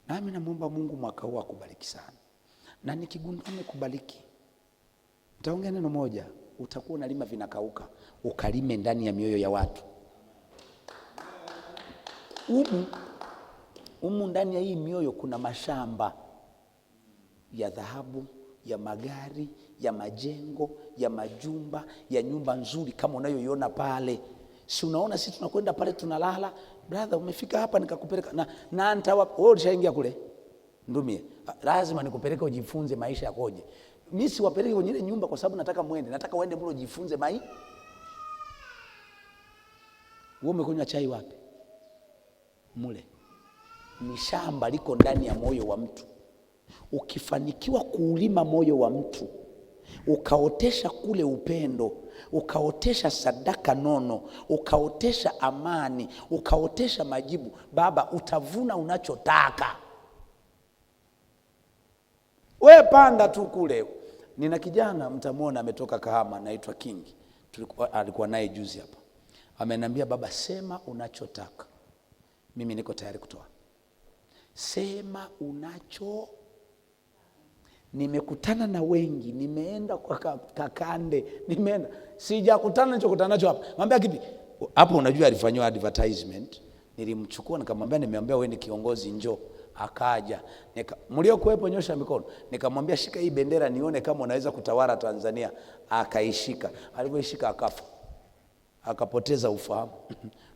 Nami namuomba Mungu mwaka huu akubariki sana. Na nikigundua amekubariki, nitaongea neno moja, utakuwa unalima vinakauka, ukalime ndani ya mioyo ya watu. Umu ndani ya hii mioyo kuna mashamba ya dhahabu, ya magari, ya majengo, ya majumba, ya nyumba nzuri kama unayoiona pale. Si unaona sisi tunakwenda pale tunalala, brother umefika hapa nikakupeleka na nitawa wewe ulishaingia kule. Ndumie, lazima nikupeleke ujifunze maisha yakoje. Mimi siwapeleke kwenye ile nyumba kwa sababu nataka muende, nataka uende mlo ujifunze Wewe umekunywa chai wapi? Mule. Ni shamba liko ndani ya moyo wa mtu. Ukifanikiwa kuulima moyo wa mtu, ukaotesha kule upendo, ukaotesha sadaka nono, ukaotesha amani, ukaotesha majibu, baba utavuna unachotaka. We panda tu kule. Nina kijana mtamuona ametoka Kahama anaitwa King. Alikuwa naye juzi hapa. Ameniambia, baba sema unachotaka. Mimi niko tayari kutoa. Sema unacho. Nimekutana na wengi, nimeenda kwa Kakande, nimeenda. Sijakutana nichokutana nacho hapa. Mwambia kipi? Hapo unajua alifanywa advertisement. Nilimchukua nikamwambia nimeambia wewe ni kiongozi njoo. Akaja. Mlio kuwepo nyosha mikono. Nikamwambia shika hii bendera nione kama unaweza kutawala Tanzania. Akaishika. Alipoishika akafa. Akapoteza ufahamu.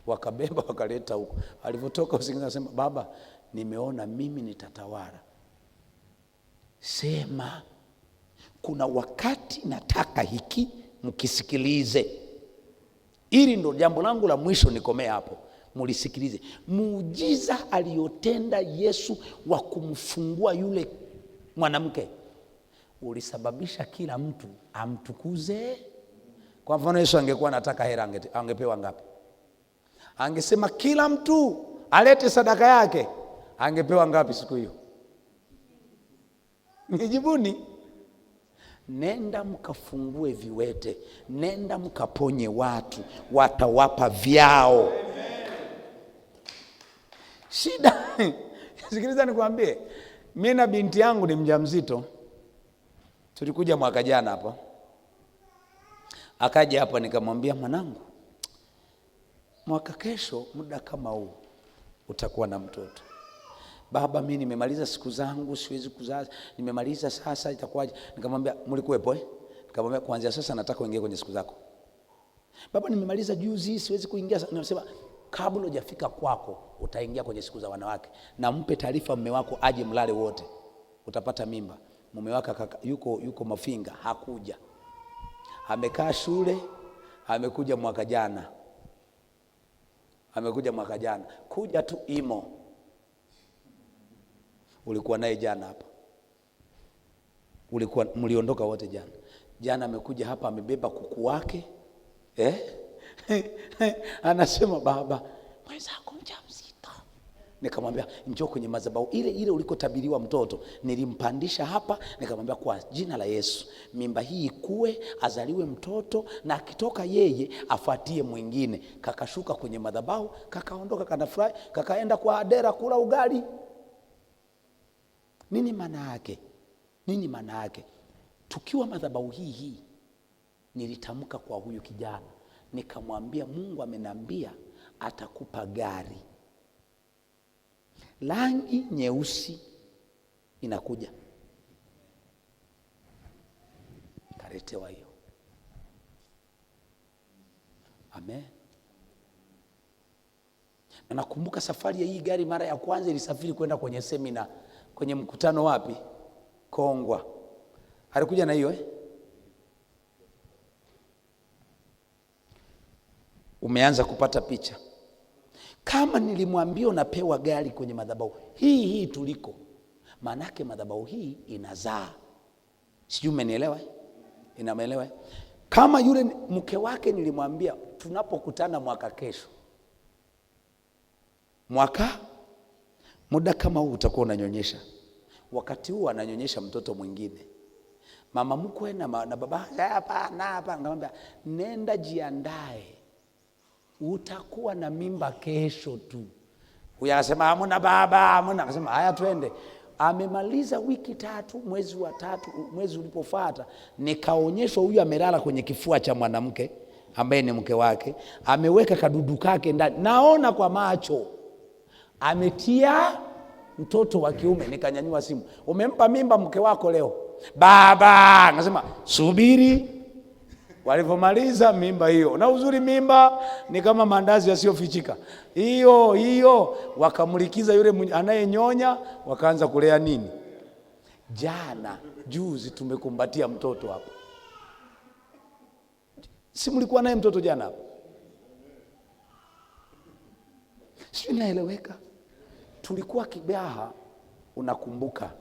Wakabeba wakaleta huko. Alipotoka usingizi akasema, baba nimeona mimi nitatawala. Sema kuna wakati nataka hiki mkisikilize. Hili ndo jambo langu la mwisho, nikomee hapo. Mulisikilize. Muujiza aliyotenda Yesu wa kumfungua yule mwanamke. ulisababisha kila mtu amtukuze. Kwa mfano Yesu angekuwa anataka hela, angepewa ngapi? Angesema kila mtu alete sadaka yake, angepewa ngapi siku hiyo? Nijibuni. Nenda mkafungue viwete, nenda mkaponye watu, watawapa vyao. Shida sikiliza nikwambie, mimi na binti yangu ni mjamzito. Tulikuja mwaka jana hapa. Akaja hapa nikamwambia, mwanangu, mwaka kesho muda kama huu utakuwa na mtoto. Baba, mimi nimemaliza siku zangu, siwezi kuzaa, nimemaliza sasa, itakuwaje? Nikamwambia, mlikuwepo Nikamwambia, kuanzia sasa nataka uingie kwenye siku zako. Baba, nimemaliza juzi, siwezi kuingia. Nimesema, kabla hujafika kwako utaingia kwenye siku za wanawake, na mpe taarifa mume wako aje mlale wote, utapata mimba. Mume wako yuko Mafinga, hakuja. Amekaa shule, amekuja mwaka jana. Kuja tu imo. Ulikuwa naye jana hapa. Mliondoka wote jana. Jana amekuja hapa, amebeba kuku wake. Anasema, baba, mwenzako mjamzito. Nikamwambia, njoo kwenye madhabahu ile ulikotabiriwa mtoto. Nilimpandisha hapa, nikamwambia, kwa jina la Yesu, mimba hii ikue, azaliwe mtoto, na akitoka yeye afuatie mwingine. Kakashuka kwenye madhabahu, kakaondoka, kanafurahi, kakaenda kwa Adera kula ugali. Nini maana yake? Tukiwa madhabahu hii nilitamka kwa huyu kijana, nikamwambia, Mungu ameniambia atakupa gari rangi nyeusi inakuja. Karetewa hiyo. Amen. Na nakumbuka safari ya hii gari mara ya kwanza ilisafiri kwenda kwenye semina, kwenye mkutano wapi? Kongwa. Alikuja na hiyo Umeanza kupata picha. Kama nilimwambia unapewa gari kwenye madhabahu hii tuliko, manake madhabahu hii inazaa. Sijui umenielewa? Inaelewa? Kama yule mke wake nilimwambia tunapokutana mwaka kesho, muda kama huu utakuwa unanyonyesha. Wakati huu ananyonyesha mtoto mwingine. Mama mkwe na baba hapa ngamwambia, nenda jiandae, utakuwa na mimba kesho tu. Huyu akasema, hamna baba, hamna. Akasema, haya twende. Amemaliza wiki 3, mwezi wa 3, mwezi ulipofuata nikaonyeshwa huyu amelala kwenye kifua cha mwanamke ambaye ni mke wake, ameweka kadudu kake ndani, naona kwa macho ametia mtoto wa kiume. Nikanyanyua simu, umempa mimba mke wako leo? Baba, akasema, subiri. Walipomaliza mimba hiyo, na uzuri mimba ni kama mandazi yasiyofichika, hiyo wakamulikiza yule anayenyonya, wakaanza kulea nini. Juzi tumekumbatia mtoto hapo. Si mlikuwa naye mtoto jana hapo? Sio, naeleweka? Tulikuwa Kibaha, unakumbuka?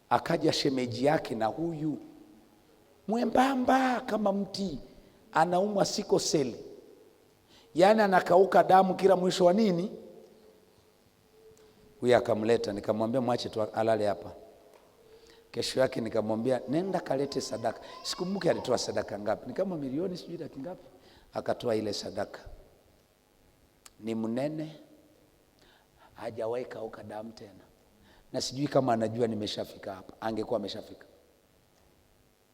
Akaja shemeji yake na huyu mwembamba kama mti, anaumwa siko seli, yani anakauka damu kila mwisho wa nini. Huyu akamleta, nikamwambia mwache tu alale hapa. Kesho yake nikamwambia nenda kalete sadaka. Sikumbuki alitoa sadaka ngapi, ni kama milioni sijui laki ngapi. Akatoa ile sadaka. Ni mnene, hajawahi kauka damu tena, na sijui kama anajua nimeshafika hapa. Angekuwa ameshafika.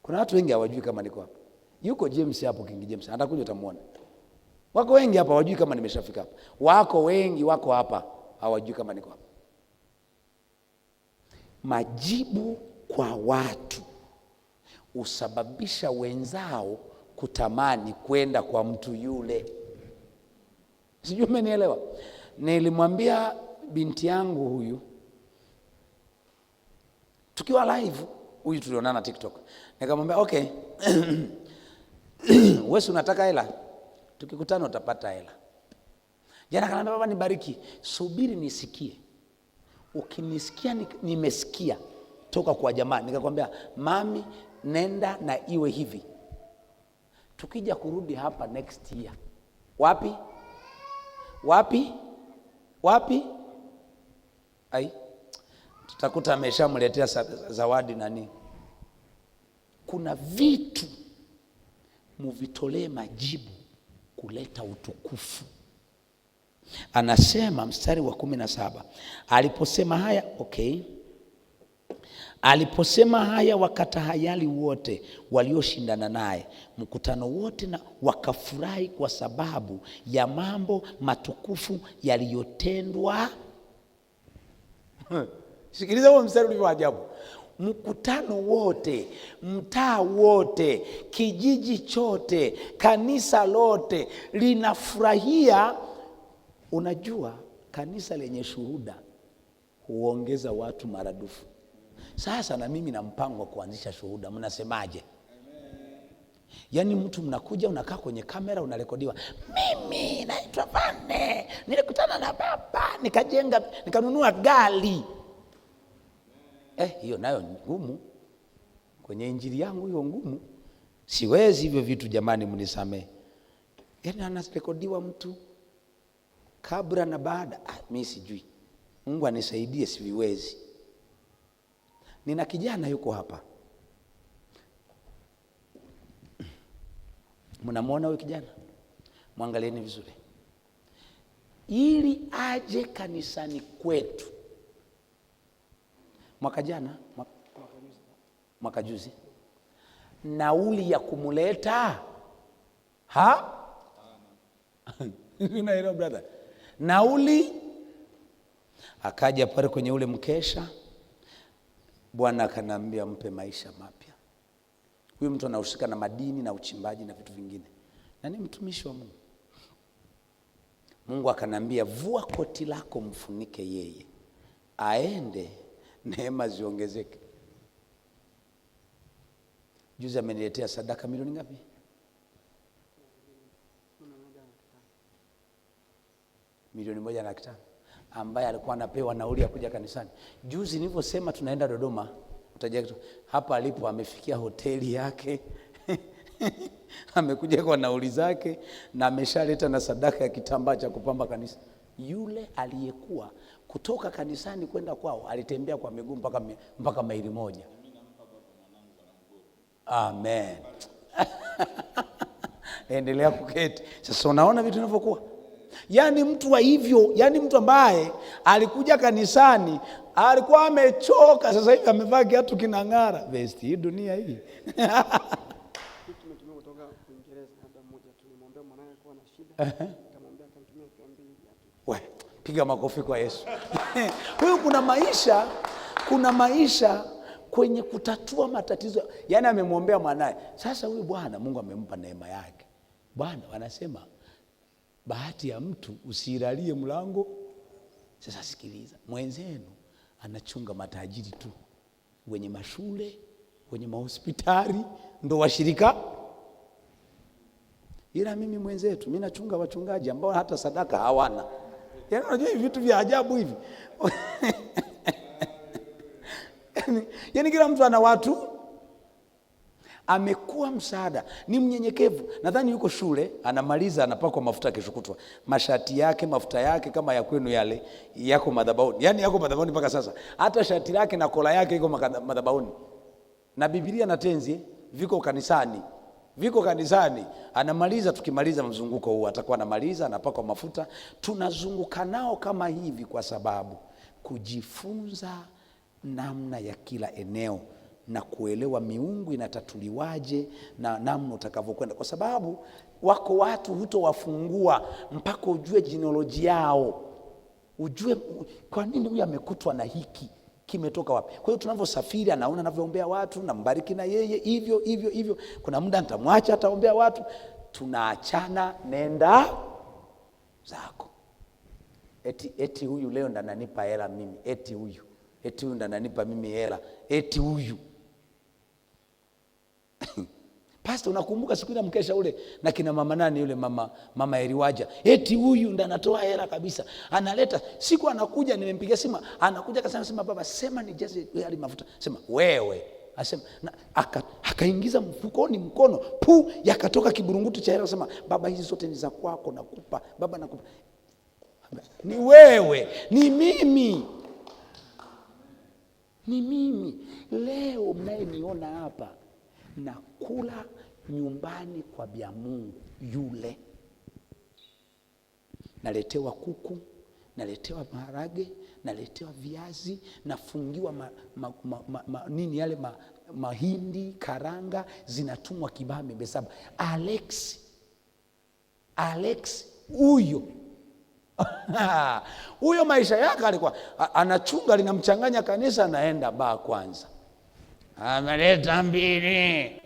Kuna watu wengi hawajui kama niko hapa. Yuko James hapo, King James, atakuja utamuona. Wako wengi hapa hawajui kama nimeshafika hapa. Wako wengi wako hapa hawajui kama niko hapa. Majibu kwa watu usababisha wenzao kutamani kwenda kwa mtu yule. Sijui umenielewa? Nilimwambia binti yangu huyu tukiwa live, huyu tulionana TikTok. Nikamwambia, okay, wewe unataka hela, tukikutana utapata hela. Jana akaniambia, baba nibariki. Subiri nisikie. Ukinisikia nimesikia, toka kwa jamaa, nikakwambia mami, nenda na iwe hivi. Tukija kurudi hapa next year, wapi? Ai, tutakuta ameshamletea zawadi nani. Kuna vitu muvitolee majibu kuleta utukufu. Anasema mstari wa 17, aliposema haya, aliposema haya wakatahayari wote walioshindana naye, mkutano wote na wakafurahi kwa sababu ya mambo matukufu yaliyotendwa. Sikiliza huo mstari ulivyo ajabu. Mkutano wote, mtaa wote, kijiji chote, kanisa lote linafurahia. Unajua kanisa lenye shuhuda huongeza watu maradufu. Sasa na mimi na mpango wa kuanzisha shuhuda, mnasemaje? Yaani mtu mnakuja unakaa kwenye kamera unarekodiwa, mimi naitwa Vane, nilikutana na baba, nikanunua gari. Hiyo nayo ngumu. Kwenye injili yangu hiyo ngumu. Siwezi hivyo vitu jamani, mnisamee. Yaani anarekodiwa mtu kabla na baada. Mimi sijui. Mungu anisaidie, siviwezi. Nina kijana yuko hapa. Mnamuona huyu kijana? Mwangalieni vizuri. Ili aje kanisani kwetu mwaka juzi, nauli ya kumuleta unaelewa brother? Nauli. Akaja pale kwenye ule mkesha, Bwana akanambia mpe maisha mapya. Huyu mtu anahusika na madini na uchimbaji na vitu vingine, na ni mtumishi wa Mungu. Mungu akanambia vua koti lako mfunike yeye, aende neema ziongezeke. Juzi ameniletea sadaka milioni ngapi? Milioni 1.5, ambaye alikuwa anapewa nauli ya kuja kanisani. Juzi nilivyosema tunaenda Dodoma, utajua hapa alipo amefikia hoteli yake amekuja kwa nauli zake na ameshaleta na sadaka ya kitambaa cha kupamba kanisa. Yule aliyekuwa kutoka kanisani kwenda kwao alitembea kwa miguu mpaka maili 1. Amen. Endelea kuketi. Sasa unaona vitu vinavyokuwa. Yaani mtu wa hivyo, yaani mtu ambaye alikuja kanisani alikuwa amechoka, sasa hivi amevaa kiatu kinang'ara. Besti hii dunia hii. Tumetumia kutoka Uingereza, hata mmoja tulimwambia mwanae alikuwa na shida, akamwambia akamtumia 200. Piga makofi kwa Yesu. Huyu kuna maisha kwenye kutatua matatizo. Yaani amemwombea mwanae. Sasa huyu bwana Mungu amempa neema yake. Bwana wanasema bahati ya mtu usilalie mlango. Sasa sikiliza, mwenzenu anachunga matajiri tu, wenye mashule, wenye mahospitali, ndo washirika. Ila mimi mwenzetu, mimi nachunga wachungaji ambao hata sadaka hawana. Yaani unajua hivi vitu vya ajabu hivi. Yaani kila mtu ana watu, amekuwa msaada, ni mnyenyekevu. Nadhani yuko shule, anamaliza anapakwa mafuta kesho kutwa. Mashati yake, mafuta yake kama ya kwenu yale, yako madhabahuni. Yaani yako madhabahuni mpaka sasa. Hata shati lake na kola yake iko madhabahuni. Na Biblia na tenzi viko kanisani. Anamaliza, tukimaliza mzunguko huu atakuwa anamaliza, anapakwa mafuta. Tunazunguka nao kama hivi kwa sababu kujifunza namna ya kila eneo na kuelewa miungu inatatuliwaje na namna utakavyokwenda, kwa sababu wako watu hutowafungua mpaka ujue genealogy yao, ujue kwa nini huyu amekutwa na hiki, kimetoka wapi. Kwa hiyo tunavyosafiri anaona anavyoombea watu, na mbariki na yeye hivyo. Kuna muda nitamwacha ataombea watu, tunaachana, nenda zako. Eti huyu leo ndo ananipa hela mimi, eti huyu ndo ananipa mimi hela, eti huyu. Pastor, unakumbuka siku ile mkesha ule na kina mama nani yule mama Eliwaja, eti huyu ndo anatoa hela kabisa, analeta siku, anakuja nimempigia simu, anakuja akasema baba, sema nijaze yale mafuta. Sema wewe, asema akaingiza mfukoni mkono, yakatoka kiburungutu cha hela. Sema baba, hizi zote ni za kwako, nakupa baba, nakupa. Ni wewe, ni mimi, ni mimi. Leo mnayeniona hapa nakula nyumbani kwa bia Mungu yule, naletewa kuku, naletewa maharage, naletewa viazi, nafungiwa nini yale mahindi, karanga, zinatumwa Kibaha Mbesaba. Alex huyo huyo maisha yake alikuwa anachunga, linamchanganya kanisa, anaenda baa kwanza, ameleta 2,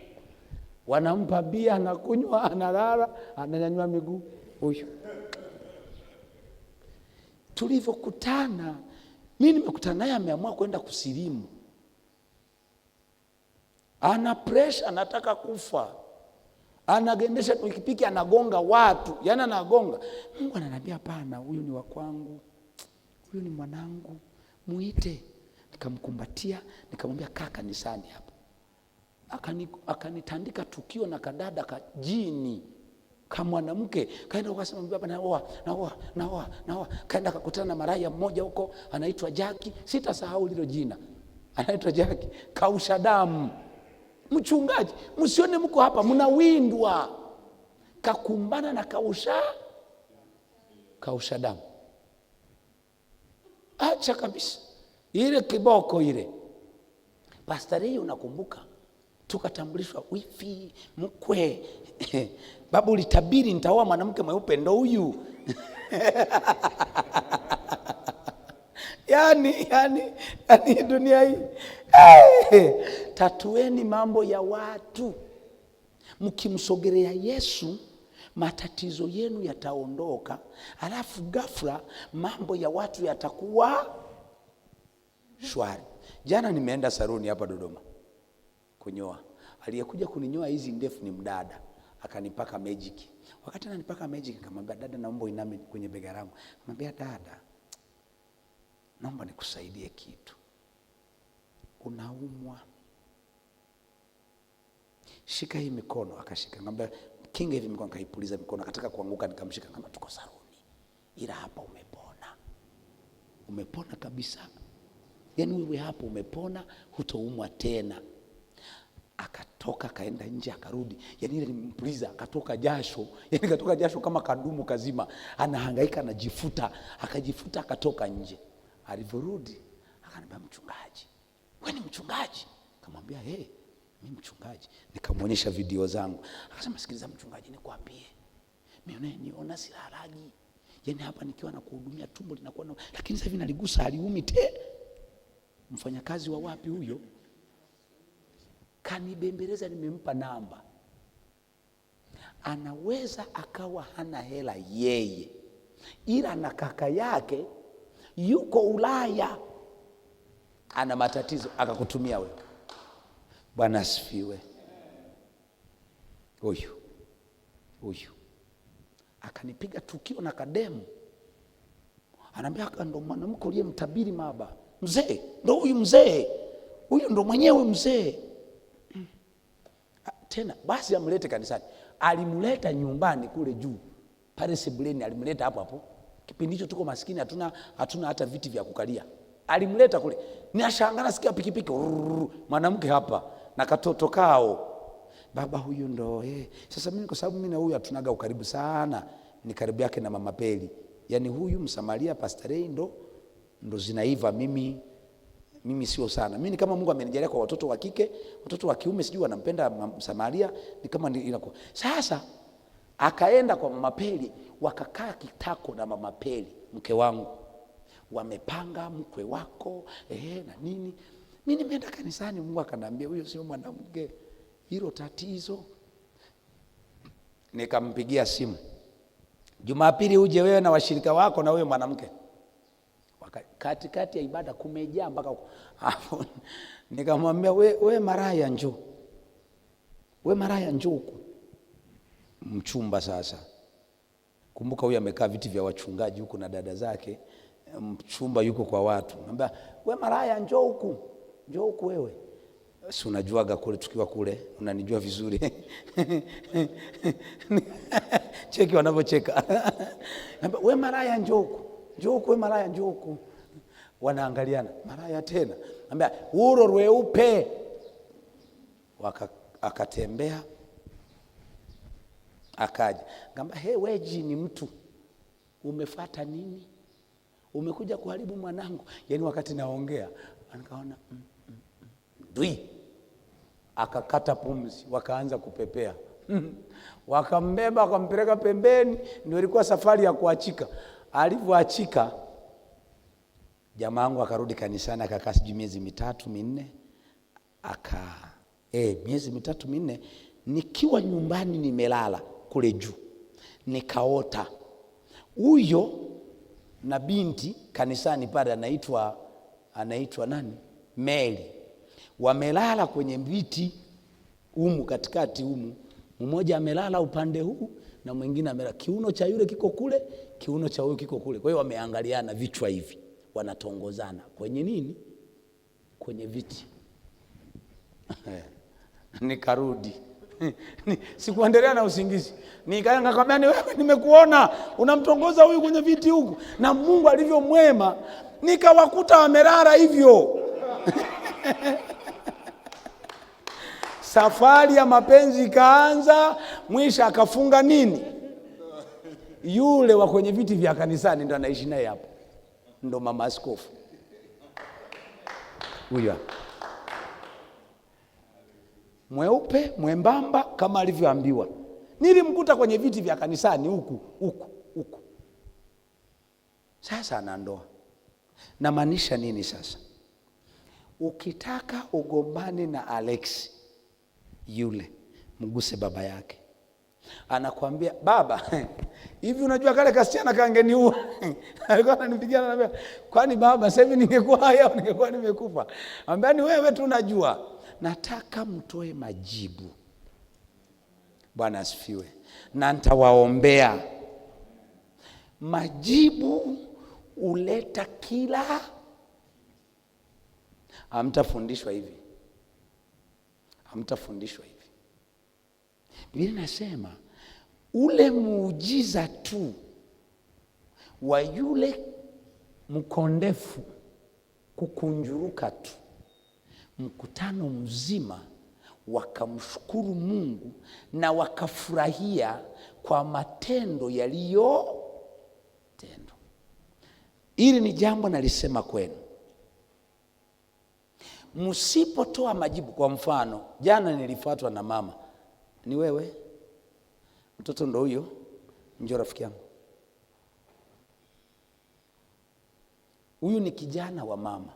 wanampa bia, anakunywa, analala, ananyanyua miguu. Huyo tulivyokutana, mimi nimekutana naye, ameamua kwenda kusilimu, ana pressure, anataka kufa, anagendesha pikipiki, anagonga watu, yani anagonga. Mungu ananiambia hapana, huyu ni wa kwangu, huyu ni mwanangu, muite. Nikamkumbatia, nikamwambia kaa kanisani hapo. Akanitandika tukio na kadada kajini kama mwanamke, kaenda ukasema baba naoa. Kaenda akakutana na maraya mmoja huko anaitwa Jaki, sitasahau hilo jina, anaitwa Jaki, kausha damu. Mchungaji, msione mko hapa mnawindwa, kakumbana na kausha damu. Acha kabisa ile kiboko ile. Pastori, unakumbuka tukatambulishwa wifi mkwe babu, ulitabiri nitaoa mwanamke mweupe, ndo huyu yani dunia hii. Tatueni mambo ya watu. Mkimsogelea Yesu, matatizo yenu yataondoka, alafu ghafla mambo ya watu yatakuwa shwari. Jana nimeenda saluni hapa Dodoma kunyoa. Aliyekuja kuninyoa hizi ndefu ni mdada, akanipaka magic. Wakati ananipaka magic, nikamwambia dada, naomba iname kwenye bega langu. Nikamwambia dada, naomba nikusaidie kitu, unaumwa, shika hii mikono. Akashika, nikamwambia kinga hivi mikono, akaipuliza mikono, akataka kuanguka, nikamshika, kama tuko saluni, ila hapa umepona kabisa, yani wewe hapo umepona, hutoumwa tena. Akatoka, kaenda nje, akarudi, yani ile nimempuliza, akatoka jasho kama kadumu kazima, anahangaika, anajifuta, akajifuta, akatoka nje. Alivyorudi akaniambia, mchungaji, wewe ni mchungaji? Akamwambia mimi mchungaji. Nikamwonyesha video zangu, akasema sikiliza mchungaji, nikwambie, mimi niona silalagi, yani hapa nikiwa na kuhudumia tumbo linakuwa, lakini sasa hivi naligusa haliumi te. Mfanyakazi wa wapi huyo? Kanibembeleza, nimempa namba. Anaweza akawa hana hela yeye, ila na kaka yake yuko Ulaya ana matatizo, akakutumia wewe. Bwana asifiwe. Huyu akanipiga tukio na kademu, anaambia ndo mwanamke uliyemtabiri maba. Mzee ndo huyu, mzee huyu ndo mwenyewe mzee. Tena basi amlete kanisani. Alimleta nyumbani kule juu pale sebuleni, alimleta hapo. Kipindi hicho tuko maskini, hatuna hata viti vya kukalia. Alimleta kule, ninashangaa sikia pikipiki, mwanamke hapa na katoto kao. Baba huyu ndo Sasa mimi kwa sababu mimi na huyu hatunaga ukaribu sana, ni karibu yake na mama Peli. Yaani huyu Msamaria Pastorei ndo zinaiva, mimi sio sana. Mimi kama Mungu amenijalia kwa watoto wa kike, watoto wa kiume sijui wanampenda Msamaria, ni kama inakuwa. Sasa akaenda kwa mama Peli, wakakaa kitako na mama Peli, mke wangu. Wamepanga mkwe wako na nini. Mimi nimeenda kanisani, Mungu akaniambia huyo sio mwanamke, hilo tatizo. Nikampigia simu, Jumapili uje wewe na washirika wako na wewe mwanamke. Katikati ya ibada kumejaa mpaka hapo. Nikamwambia we maraya njoo. we maraya njoo huku. Mchumba sasa, kumbuka huyu amekaa viti vya wachungaji huku na dada zake, mchumba yuko kwa watu, anambia we maraya njoo huku, njoo huku wewe. Si unajuaga kule, tukiwa kule unanijua vizuri. Cheki wanavyocheka. We maraya njoo huku, njoo huku, we maraya njoo huku. Wanaangaliana, maraya tena, anambia uro rweupe. Akatembea akaja, ngamba he weji ni mtu, umefuata nini? Umekuja kuharibu mwanangu. Yaani wakati naongea nikaona dui, akakata pumzi, wakaanza kupepea. Wakambeba wakampeleka pembeni, ndio ilikuwa safari ya kuachika. Alivyoachika jamaa wangu akarudi kanisani, akakaa sijui miezi 3-4, miezi 3-4 nikiwa nyumbani nimelala kule juu, nikaota huyo na binti kanisani pale anaitwa nani? Mary. Wamelala kwenye viti humu katikati humu. Mmoja amelala upande huu na mwingine amelala, kiuno cha yule kiko kule, kiuno cha huyu kiko kule. Kwa hiyo wameangaliana vichwa hivi, wanatongozana kwenye nini? Kwenye viti. Nikarudi. Sikuendelea na usingizi. Nikamwambia ni wewe, nimekuona unamtongoza huyu kwenye viti huku. Na Mungu alivyo mwema, nikawakuta wamelala hivyo. Safari ya mapenzi ikaanza, mwisho akafunga nini? Yule wa kwenye viti vya kanisani ndo anaishi naye hapo. Ndo mama askofu. Huyo mweupe mwembamba kama alivyoambiwa. Nilimkuta kwenye viti vya kanisani huku. Sasa ana ndoa. Na maanisha nini sasa? Ukitaka ugombane na Alex yule, mguse baba yake. Anakuambia baba, hivi unajua kale kasichana kangeniua. Alikuwa ananipigia ananiambia, kwani baba sasa hivi ningekuwa haya au ningekuwa nimekufa? Anambia ni wewe tu unajua. Nataka mtoe majibu. Bwana asifiwe. Na nitawaombea. Majibu uleta kila. Hamtafundishwa hivi. Hamtafundishwa hivi. Biblia inasema ule muujiza tu wa yule mkondefu kukunjuruka tu, mkutano mzima wakamshukuru Mungu na wakafurahia kwa matendo yaliyotendwa. Hili ni jambo nalisema kwenu. Msipotoa majibu, kwa mfano, jana nilifuatwa na mama. Ni wewe? Mtoto ndo huyo? Njoo rafiki yangu. Huyu ni kijana wa mama,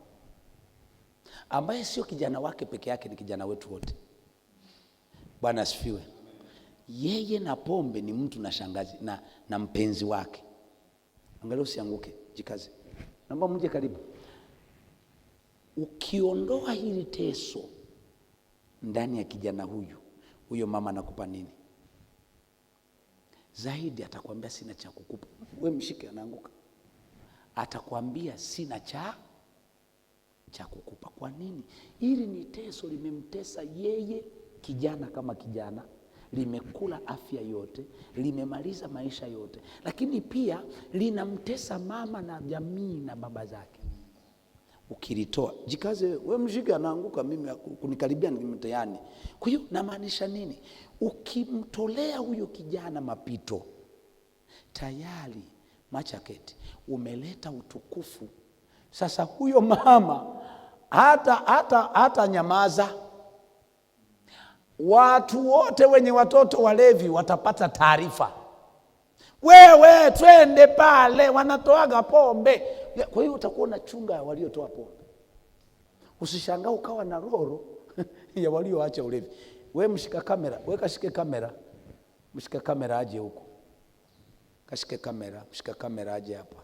ambaye sio kijana wake peke yake, ni kijana wetu wote. Bwana asifiwe. Yeye na pombe ni mtu na shangazi na mpenzi wake. Angalia usianguke, jikaze. Naomba mje karibu. Ukiondoa hili teso ndani ya kijana huyo mama anakupa nini? Zaidi atakwambia sina cha kukupa. Wewe mshike, anaanguka. Atakwambia sina cha kukupa. Kwa nini? Hili ni teso limemtesa yeye kijana kama kijana, limekula afya yote, limemaliza maisha yote, lakini pia linamtesa mama na jamii na baba zake. Ukilitoa, jikaze, wewe mshike, anaanguka, mimi kunikaribia nimtayani. Kwa hiyo namaanisha nini? Ukimtolea huyo kijana mapito, tayari machaketi umeleta utukufu. Sasa huyo mama hata nyamaza. Watu wote wenye watoto walevi watapata taarifa. Wewe twende pale, wanatoaga pombe. Kwa hiyo utakuwa unachunga waliotoa pombe. Usishangaa ukawa na roho ya walioacha ulevi. Wewe mshika kamera, wewe kashike kamera. Mshika kamera aje huko. Kashike kamera, mshika kamera aje hapa.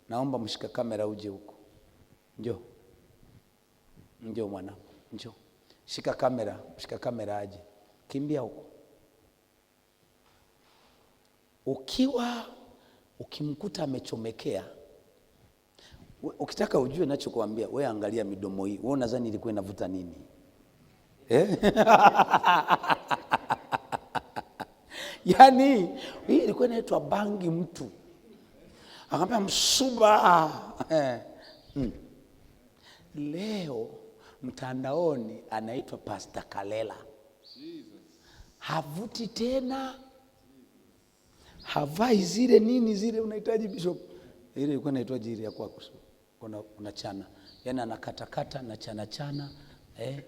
Naomba mshika kamera uje huko. Njoo. Njoo mwanangu, njoo. Shika kamera aje. Kimbia huko. Ukimkuta amechomekea, ukitaka ujue ninachokuambia, wewe angalia midomo hii. Wewe unadhani ilikuwa inavuta nini? Yaani hii ilikuwa inaitwa bangi mtu. Akamwambia msuba. Leo mtandaoni anaitwa Pastor Kalela. Havuti tena. Havai zile nini zile unahitaji bishop. Ile ilikuwa inaitwa jiri ya kwako. Unachana. Yaani anakatakata na chana.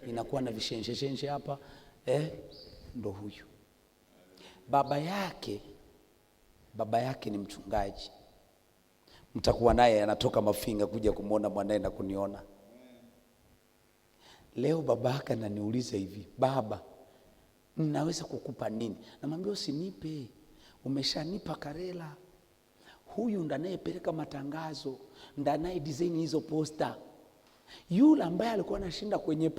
Inakuwa na vishensheshense hapa. Ndo huyu. Baba yake ni mchungaji. Mtakuwa naye anatoka Mafinga kuja kumuona mwanae na kuniona. Leo baba yake ananiuliza hivi, baba, ninaweza kukupa nini? Namwambia usinipe. Umeshanipa Karela. Huyu ndo anayepeleka matangazo, ndo anaye design hizo poster. Yule ambaye alikuwa anashinda kwenye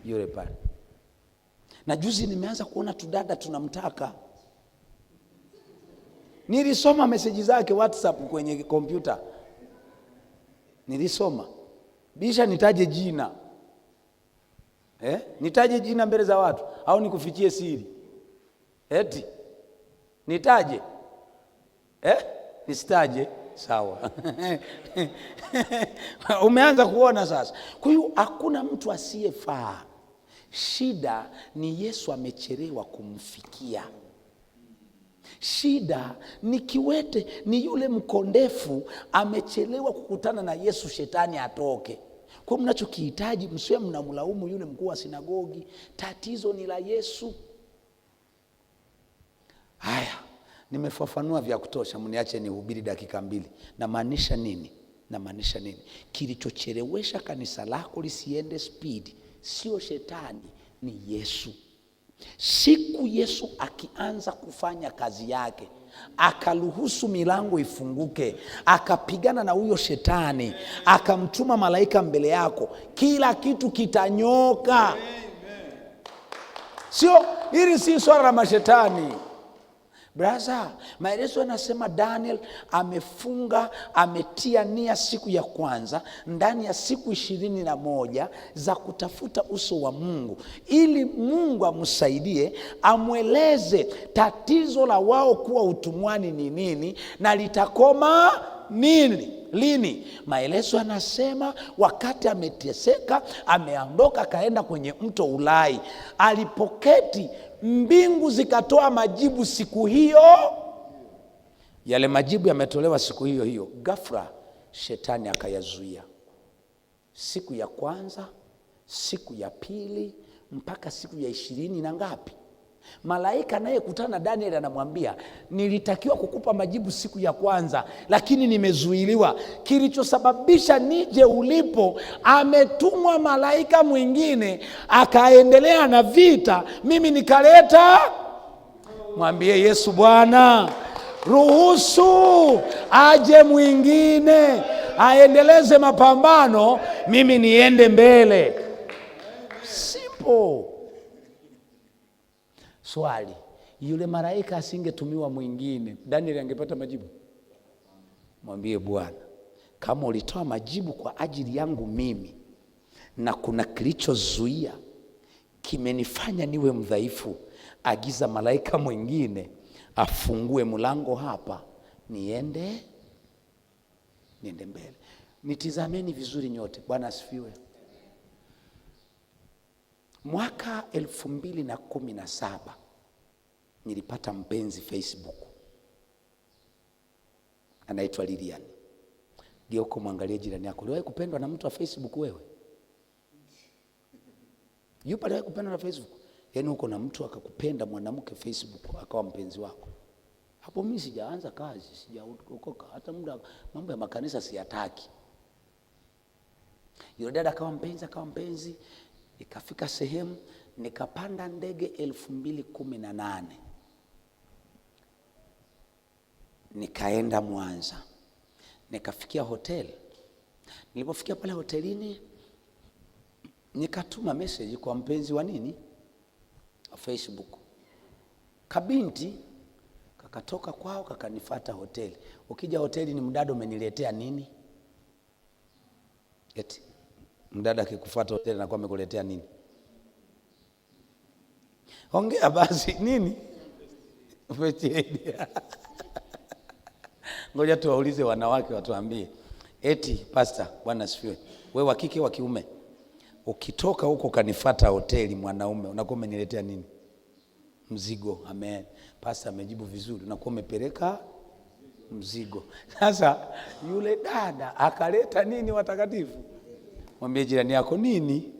yule pale. Na juzi nimeanza kuona tudada tunamtaka. Nilisoma meseji zake WhatsApp kwenye kompyuta. Nilisoma. Bisha nitaje jina. Nitaje jina mbele za watu au nikufichie siri? Eti nitaje? Nisitaje? Sawa. Umeanza kuona sasa. Kwa hiyo hakuna mtu asiyefaa. Shida ni Yesu amechelewa kumfikia. Shida ni kiwete, ni yule mkondefu amechelewa kukutana na Yesu, shetani atoke. Kwa mnachokihitaji msiwe mnamlaumu yule mkuu wa sinagogi, tatizo ni la Yesu. Haya, nimefafanua vya kutosha, mniache nihubiri dakika 2. Namaanisha nini? Kilichochelewesha kanisa lako lisiende speed sio shetani, ni Yesu. Siku Yesu akianza kufanya kazi yake, akaruhusu milango ifunguke, akapigana na huyo shetani, akamtuma malaika mbele yako, kila kitu kitanyoka. Sio, hili si swala la mashetani. Brother, maelezo yanasema Daniel amefunga, ametia nia siku ya kwanza ndani ya siku 21 za kutafuta uso wa Mungu, ili Mungu amsaidie, amweleze tatizo la wao kuwa utumwani ni nini na litakoma lini. Maelezo yanasema wakati ameteseka, ameondoka kaenda kwenye mto Ulai, alipoketi mbingu zikatoa majibu siku hiyo. Yale majibu yametolewa siku hiyo. Ghafla shetani akayazuia. Siku ya kwanza, siku ya pili, mpaka siku ya 20 na ngapi? Malaika naye kutana na Daniel anamwambia, nilitakiwa kukupa majibu siku ya kwanza, lakini nimezuiliwa. Kilichosababisha nije ulipo, ametumwa malaika mwingine akaendelea na vita, mimi nikaleta. Mwambie Yesu, Bwana, ruhusu aje mwingine aendeleze mapambano, mimi niende mbele. Simple. Swali, yule malaika asingetumiwa mwingine, Daniel angepata majibu? Mwambie Bwana, kama ulitoa majibu kwa ajili yangu mimi, na kuna kilichozuia kimenifanya niwe mdhaifu, agiza malaika mwingine afungue mlango hapa, niende mbele. Nitizameni vizuri nyote. Bwana asifiwe. Mwaka 2017 nilipata mpenzi Facebook, anaitwa Lilian. Geuko mwangalie jirani yako, uliwahi kupendwa na mtu wa Facebook wewe? Yupo aliwahi kupendwa na Facebook? Yaani uko na mtu akakupenda, mwanamke Facebook, akawa mpenzi wako. Hapo mimi sijaanza kazi, sijaokoka, hata mambo ya makanisa siyataki. Yule dada akawa mpenzi, ikafika sehemu nikapanda ndege 2018. Nikaenda Mwanza. Nikafikia hotel. Nilipofikia pale hotelini, nikatuma message kwa mpenzi wa nini, Facebook. Kabinti kakatoka kwao kakanifuata hoteli. Ukija hoteli ni mdada, umeniletea nini? Eti mdada akikufuata hoteli na kwa amekuletea nini? Ongea basi nini? Ngoja tuwaulize wanawake watuambie. Eti pastor, Bwana asifiwe, wewe wa kike wa kiume, ukitoka huko kanifuata hoteli mwanaume, unakuwa umeniletea nini? Mzigo. Amen. Pastor amejibu vizuri, unakuwa umepeleka mzigo. Sasa yule dada akaleta nini watakatifu? Mwambie jirani yako nini?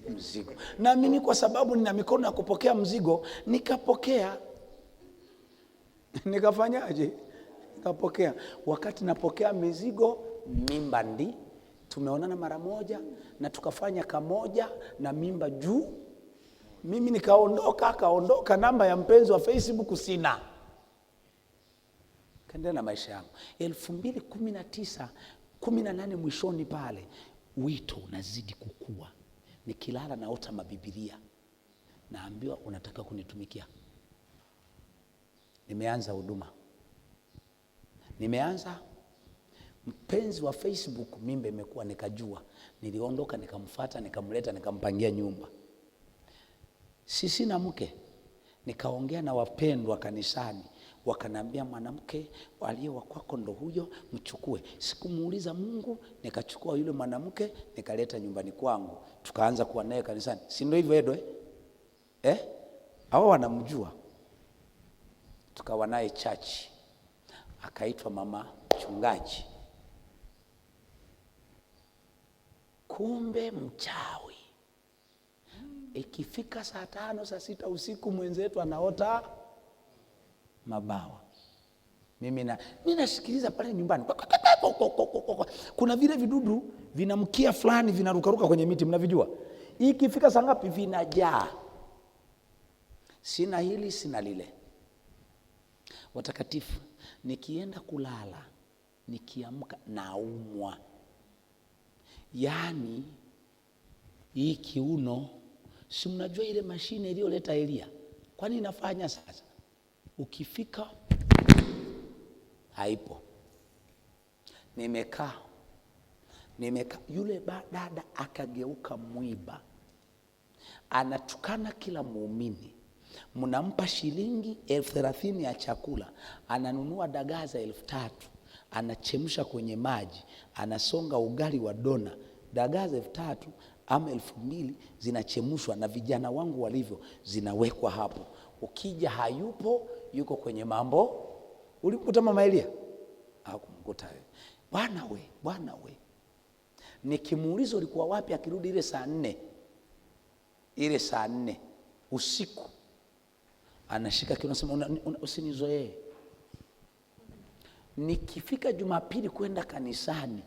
Mzigo. Na mimi kwa sababu nina mikono ya kupokea mzigo, nikapokea. Nikafanyaje? Nikapokea. Wakati napokea mizigo, mimba ndi tumeonana mara moja na tukafanya kamoja na mimba juu. Mimi nikaondoka, namba ya mpenzi wa Facebook sina. Kaendelea na maisha yangu. 2019 18 mwishoni pale, wito unazidi kukua. Nikilala naota mabibilia, naambiwa unataka kunitumikia. Nimeanza huduma. Nimeanza mpenzi wa Facebook, mimba imekuwa, nikajua. Niliondoka nikamfuata, nikamleta, nikampangia nyumba. Sisi na mke, nikaongea na wapendwa kanisani, wakanambia mwanamke aliye wa kwako ndo huyo, mchukue. Sikumuuliza Mungu, nikachukua yule mwanamke nikaleta nyumbani kwangu, tukaanza kuwa naye kanisani. Si ndio hivyo Edo? Hao wanamjua. Tukawa naye church. Akaitwa mama mchungaji. Kumbe mchawi. Ikifika saa 5 saa 6 usiku mwenzetu anaota mabawa. Mimi nasikiliza pale nyumbani. Kuna vile vidudu vinamkia fulani vinarukaruka kwenye miti, mnavijua? Ikifika saa ngapi vinajaa. Sina hili sina lile. Watakatifu, nikienda kulala, nikiamka naumwa. Yaani hii kiuno, si mnajua ile mashine iliyoleta Elia? Kwani inafanya sasa? Ukifika haipo. Nimekaa yule dada akageuka mwiba. Anatukana kila muumini. Mnampa shilingi 30,000 ya chakula, ananunua dagaa za 3,000, anachemsha kwenye maji, anasonga ugali wa dona. Dagaa za 3,000 ama 2,000 zinachemshwa, na vijana wangu walivyo, zinawekwa hapo. Ukija hayupo, yuko kwenye mambo. Ulimkuta mama Elia? Hakumkuta. Bwana we. Nikimuuliza ulikuwa wapi, akirudi ile saa 4 usiku, anashika kiuno, anasema usinizoee. Nikifika Jumapili kwenda kanisani,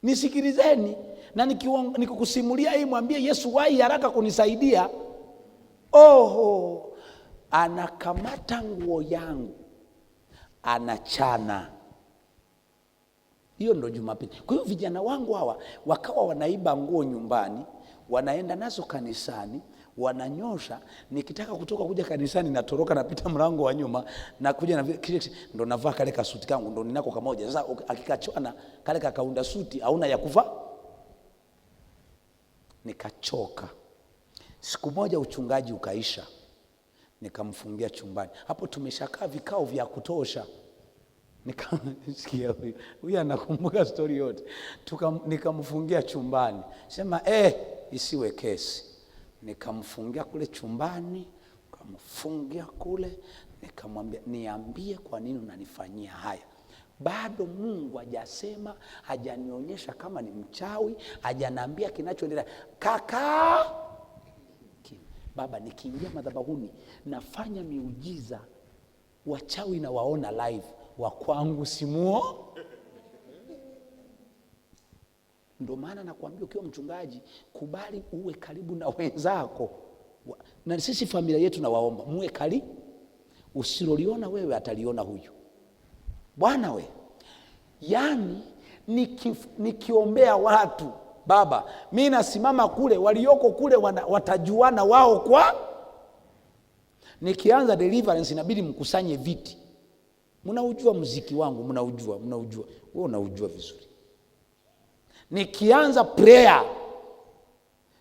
nisikilizeni na nikikusimulia hii, mwambie Yesu wahi haraka kunisaidia. Anakamata nguo yangu, anachana. Hiyo ndo Jumapili. Kwa hiyo vijana wangu hawa wakawa wanaiba nguo nyumbani, wanaenda nazo kanisani, wananyosha. Nikitaka kutoka kuja kanisani, natoroka, napita mlango wa nyuma, na kuja na vile ndo navaa kale kasuti kangu, ndo ninako kamoja. Sasa akikachona kale kakaunda suti, hauna ya kuvaa. Nikachoka. Siku moja uchungaji ukaisha, nikamfungia chumbani. Hapo tumeshakaa vikao vya kutosha. Nikamsikia huyu anakumbuka story yote. Nikamfungia chumbani. Sema isiwe kesi. Nikamfungia kule chumbani, nikamfungia kule, nikamwambia niambie kwa nini unanifanyia haya. Bado Mungu hajasema, hajanionyesha kama ni mchawi, hajaniambia kinachoendelea. Kaka baba, nikiingia madhabahuni nafanya miujiza, wachawi na waona live, wa kwangu simuo. Ndio maana nakwambia ukiwa mchungaji, kubali uwe karibu na wenzako. Na sisi familia yetu na waomba muwe karibu. Usiloliona wewe ataliona huyu. Bwana we. Yaani nikiombea watu, Baba, mimi nasimama kule, walioko kule watajuana wao kwa. Nikianza deliverance inabidi mkusanye viti. Mnaujua muziki wangu, mnaujua. Wewe unaujua vizuri. Nikianza prayer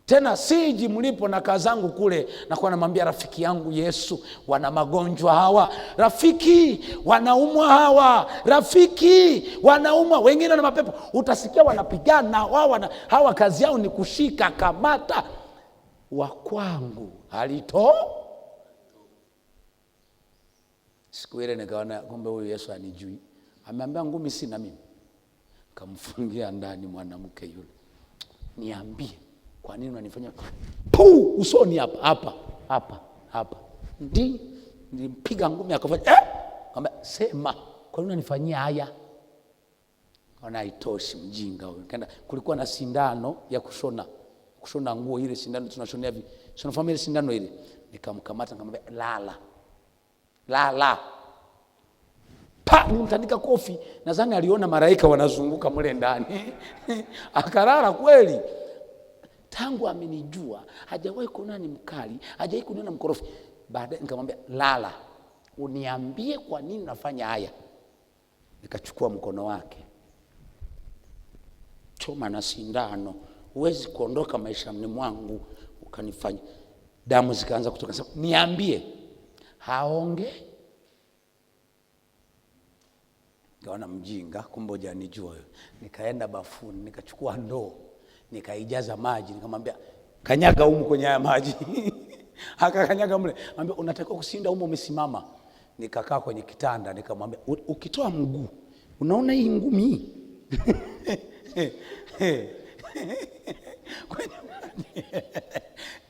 tena siji mlipo na kazangu kule, na kwa namwambia rafiki yangu Yesu, wana magonjwa hawa, rafiki wanaumwa hawa, rafiki wanaumwa, wengine na mapepo, utasikia wanapigana hawa kazi yao ni kushika kamata. Wa kwangu halito. Siku ile nikaona kumbe huyu Yesu anijui. Ameambia ngumi sina mimi. Kamfungia ndani mwanamke yule. Niambie, kwa nini unanifanya usoni hapa? Nilimpiga ngumi akafanya Kamba sema, kwa nini unanifanyia haya? Ona haitoshi mjinga huyo. Kaenda kulikuwa na sindano ya kushona nguo, ile sindano tunashonea hivi. Tunafahamu ile sindano ile. Nikamkamata nikamwambia lala. Nimtandika kofi. Nadhani aliona malaika wanazunguka mle ndani. Akarara kweli. Tangu amenijua, hajawahi kuona ni mkali, hajawahi kuniona mkorofi. Baadaye nikamwambia lala, uniambie kwa nini nafanya haya. Nikachukua mkono wake, choma na sindano, huwezi kuondoka maishani mwangu, ukanifanya. Damu zikaanza kutoka. Sasa niambie, haonge. Nikaona mjinga, kumbe hujanijua wewe. Nikaenda bafuni, nikachukua ndoo, nikaijaza maji, nikamwambia kanyaga humu kwenye haya maji. Akakanyaga mle. Anambia unatakiwa kusinda humu umesimama. Nikakaa kwenye kitanda, nikamwambia ukitoa mguu, unaona hii ngumi hii?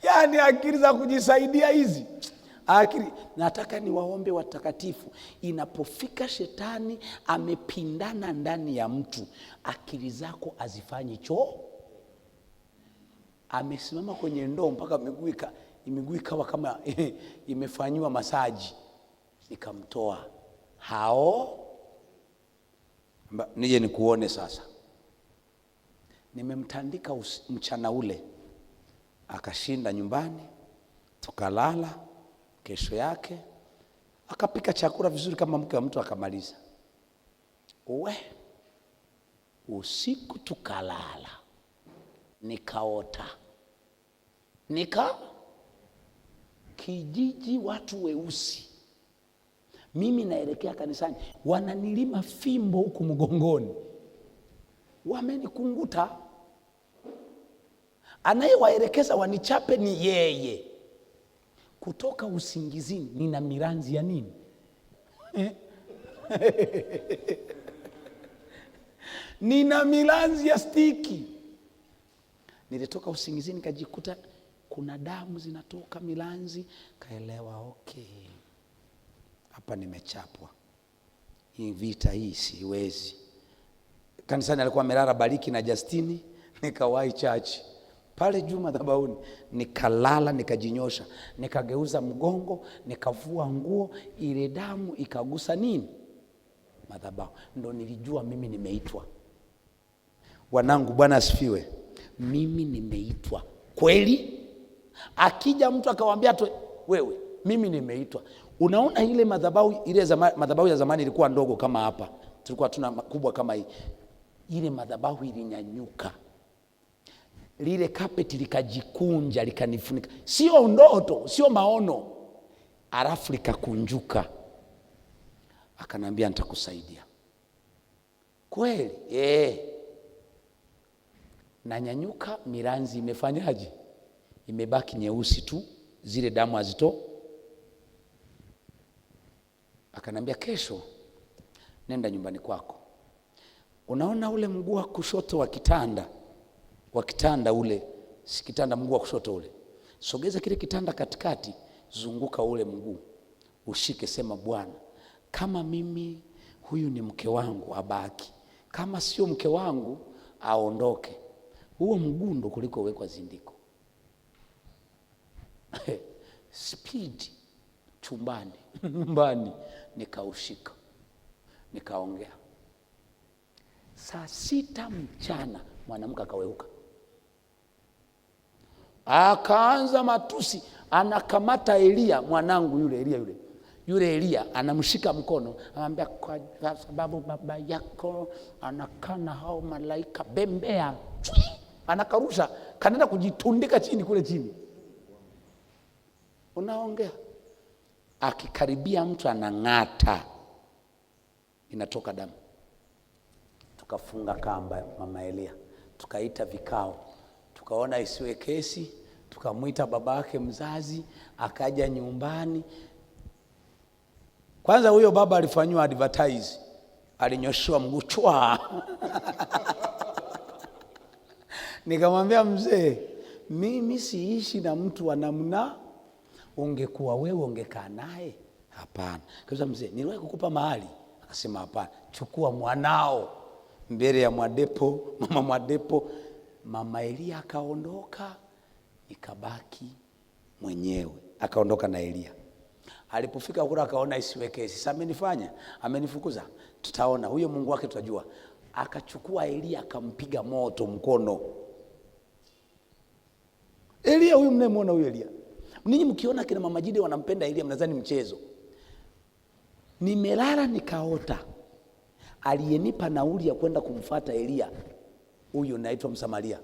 Yaani akili za kujisaidia hizi. Akili. Nataka niwaombe watakatifu, inapofika shetani amepindana ndani ya mtu, akili zako azifanyi choo. Amesimama kwenye ndoo mpaka miguu ikawa kama imefanywa masaji. Nikamtoa. Nije nikuone sasa. Nimemtandika mchana ule. Akashinda nyumbani, tukalala. Kesho yake akapika chakula vizuri kama mke wa mtu, akamaliza. Usiku tukalala. Nikaota. Kijiji watu weusi. Mimi naelekea kanisani, wananilima fimbo huku mgongoni. Wamenikunguta. Anayewaelekeza wanichape ni yeye. Kutoka usingizini, nina miranzi ya nini? Nina miranzi ya stiki. Nilitoka usingizini kajikuta kuna damu zinatoka milanzi, kaelewa hapa nimechapwa. Hii vita hii siwezi. Kanisani alikuwa amelala Bariki na Justini, nikawahi chachi. Pale juu madhabahuni, nikalala, nikajinyosha, nikageuza mgongo, nikavua nguo, ile damu ikagusa nini? Madhabahu. Ndo nilijua mimi nimeitwa. Wanangu, Bwana asifiwe. Mimi nimeitwa. Kweli? Akija mtu akamwambia wewe, mimi nimeitwa. Unaona ile madhabahu madhabahu ya zamani ilikuwa ndogo kama hapa. Tulikuwa tuna kubwa kama hii. Ile madhabahu ilinyanyuka. Lile kapeti likajikunja, likanifunika. Sio ndoto, sio maono. Alafu likakunjuka. Akanambia nitakusaidia. Kweli? Nanyanyuka, miranzi imefanyaje? Imebaki nyeusi tu, zile damu hazito. Akanambia kesho nenda nyumbani kwako. Unaona ule mguu wa kushoto wa kitanda ule, si kitanda, mguu wa kushoto ule. Sogeza kile kitanda katikati, zunguka ule mguu. Ushike, sema Bwana, kama mimi huyu ni mke wangu abaki, kama sio mke wangu aondoke. Huo mguu ndo kuliko wekwa zindiko. Speed chumbani, nyumbani, nikaushika. Nikaongea. Saa 6 mchana mwanamke akaweuka, akaanza matusi, anakamata Elia, mwanangu yule Elia anamshika mkono, anamwambia kwa sababu baba yako anakana hao malaika, bembea, anakarusha, kanaenda kujitundika chini kule chini. Unaongea, akikaribia mtu anang'ata, inatoka damu. Tukafunga kamba mama Elia, tukaita vikao, tukaona isiwe kesi, tukamwita babake mzazi, akaja nyumbani. Kwanza huyo baba alifanywa advertise, alinyoshiwa mguu chwa. Nikamwambia mzee, mimi siishi na mtu wa namna, ungekuwa wewe ungekaa naye? Hapana. Kaza mzee, niliwahi kukupa mahali? Akasema hapana. Chukua mwanao. Mbele ya Mwadepo, mama Mwadepo, mama Elia akaondoka, nikabaki mwenyewe. Akaondoka na Elia. Alipofika kule akaona isiwe kesi. Sasa amenifanya, amenifukuza, tutaona huyo Mungu wake tutajua. Akachukua Elia akampiga moto mkono. Elia huyu mnayemwona huyu Elia. Ninyi mkiona kina mama Jide wanampenda Elia mnadhani mchezo. Nimelala nikaota, aliyenipa nauli ya kwenda kumfuata Elia, huyu naitwa Msamaria.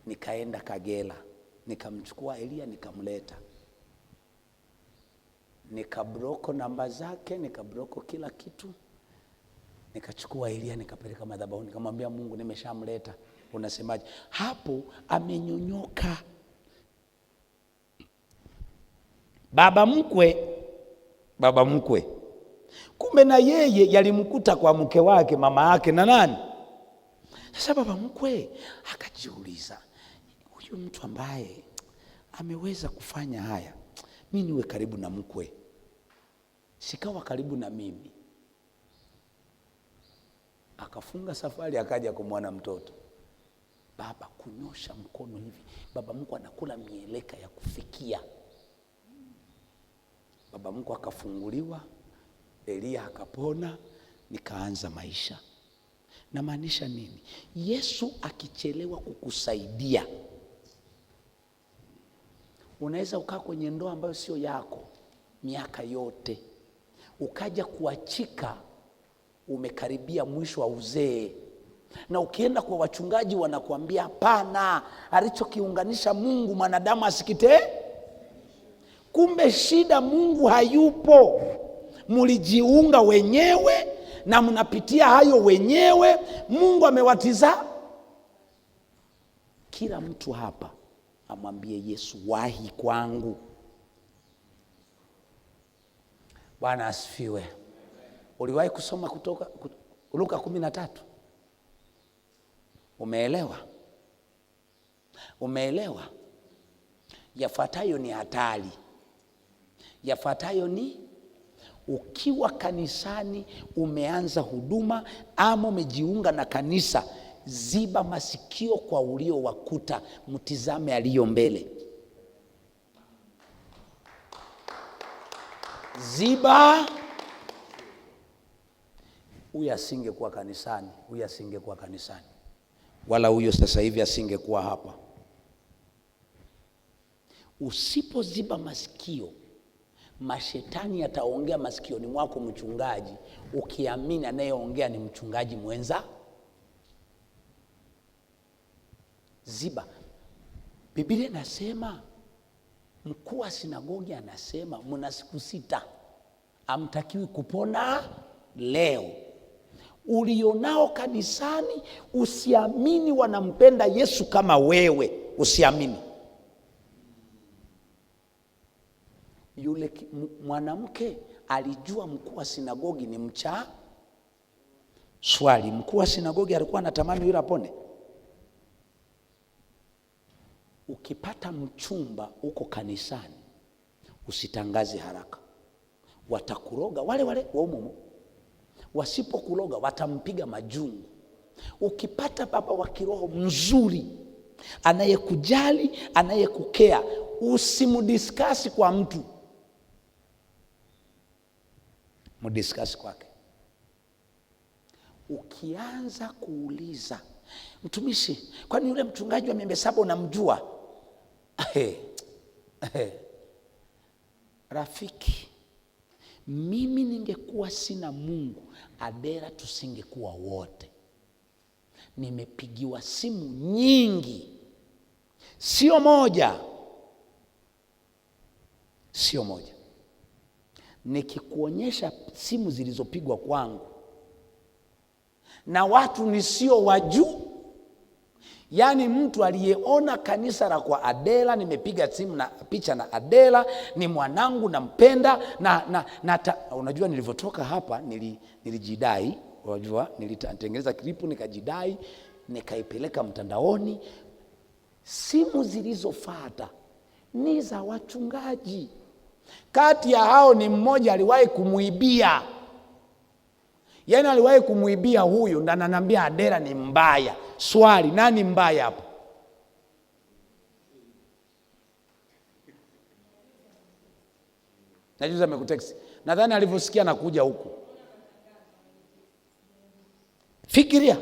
Nikaenda Kagera, nikamchukua Elia nikamleta. Nikabroko namba zake, nikabroko kila kitu. Nikachukua Elia nikapeleka madhabahuni, nikamwambia Mungu, nimeshamleta. Unasemaje? Hapo amenyonyoka. Baba mkwe. Kumbe na yeye yalimkuta kwa mke wake, mama yake na nani. Sasa baba mkwe akajiuliza, huyu mtu ambaye ameweza kufanya haya, mimi niwe karibu na mkwe, sikawa karibu na mimi. Akafunga safari, akaja kumwona mtoto. Baba kunyosha mkono hivi, baba mkwe anakula mieleka ya kufikia. Baba mkwe akafunguliwa, Elia akapona, nikaanza maisha. Na maanisha nini? Yesu akichelewa kukusaidia, unaweza ukaa kwenye ndoa ambayo sio yako miaka yote, ukaja kuachika, umekaribia mwisho wa uzee. Na ukienda kwa wachungaji wanakuambia hapana, alichokiunganisha Mungu mwanadamu asikite. Kumbe shida Mungu hayupo, mulijiunga wenyewe na mnapitia hayo wenyewe. Mungu amewatiza. Kila mtu hapa amwambie Yesu, wahi kwangu. Bwana asifiwe. Uliwahi kusoma kutoka Luka 13? Umeelewa? Yafuatayo ni hatari. Yafuatayo ni, ukiwa kanisani umeanza huduma ama umejiunga na kanisa, ziba masikio kwa uliowakuta, mtizame aliyo mbele. Ziba. Huyu asingekuwa kanisani, huyu asingekuwa kanisani, wala huyo sasa hivi asingekuwa hapa. Usipoziba masikio, mashetani yataongea masikioni mwako mchungaji, ukiamini anayeongea ni mchungaji mwenza. Ziba. Biblia inasema, mkuu wa sinagogi anasema, mna siku 6, hamtakiwi kupona leo. Ulionao kanisani, usiamini wanampenda Yesu kama wewe, usiamini. Yule mwanamke alijua mkuu wa sinagogi ni mcha. Swali, mkuu wa sinagogi alikuwa anatamani yule apone? Ukipata mchumba uko kanisani, usitangaze haraka. Watakuroga wale wa umumu. Wasipokuroga watampiga majungu. Ukipata baba wa kiroho mzuri, anayekujali, anayekukea, usimudiskasi kwa mtu, mudiskasi kwake. Ukianza kuuliza, mtumishi, kwani yule mchungaji wa Miembe Saba unamjua? Rafiki, mimi ningekuwa sina Mungu, Adela tusingekuwa wote. Nimepigiwa simu nyingi, sio moja, sio moja. Nikikuonyesha simu zilizopigwa kwangu na watu nisio wajuu, yaani mtu aliyeona kanisa la kwa Adela, nimepiga simu na picha na Adela, ni mwanangu nampenda, unajua nilivyotoka hapa nilijidai, unajua nilitengeneza klipu nikajidai, nikaipeleka mtandaoni. Simu zilizofuata ni za wachungaji. Kati ya hao ni mmoja aliwahi kumuibia, yaani aliwahi kumuibia huyu, ndo ananiambia Adela ni mbaya. Swali, nani mbaya hapo? Najuza amekutext. Nadhani alivyosikia na kuja huku. Fikiria.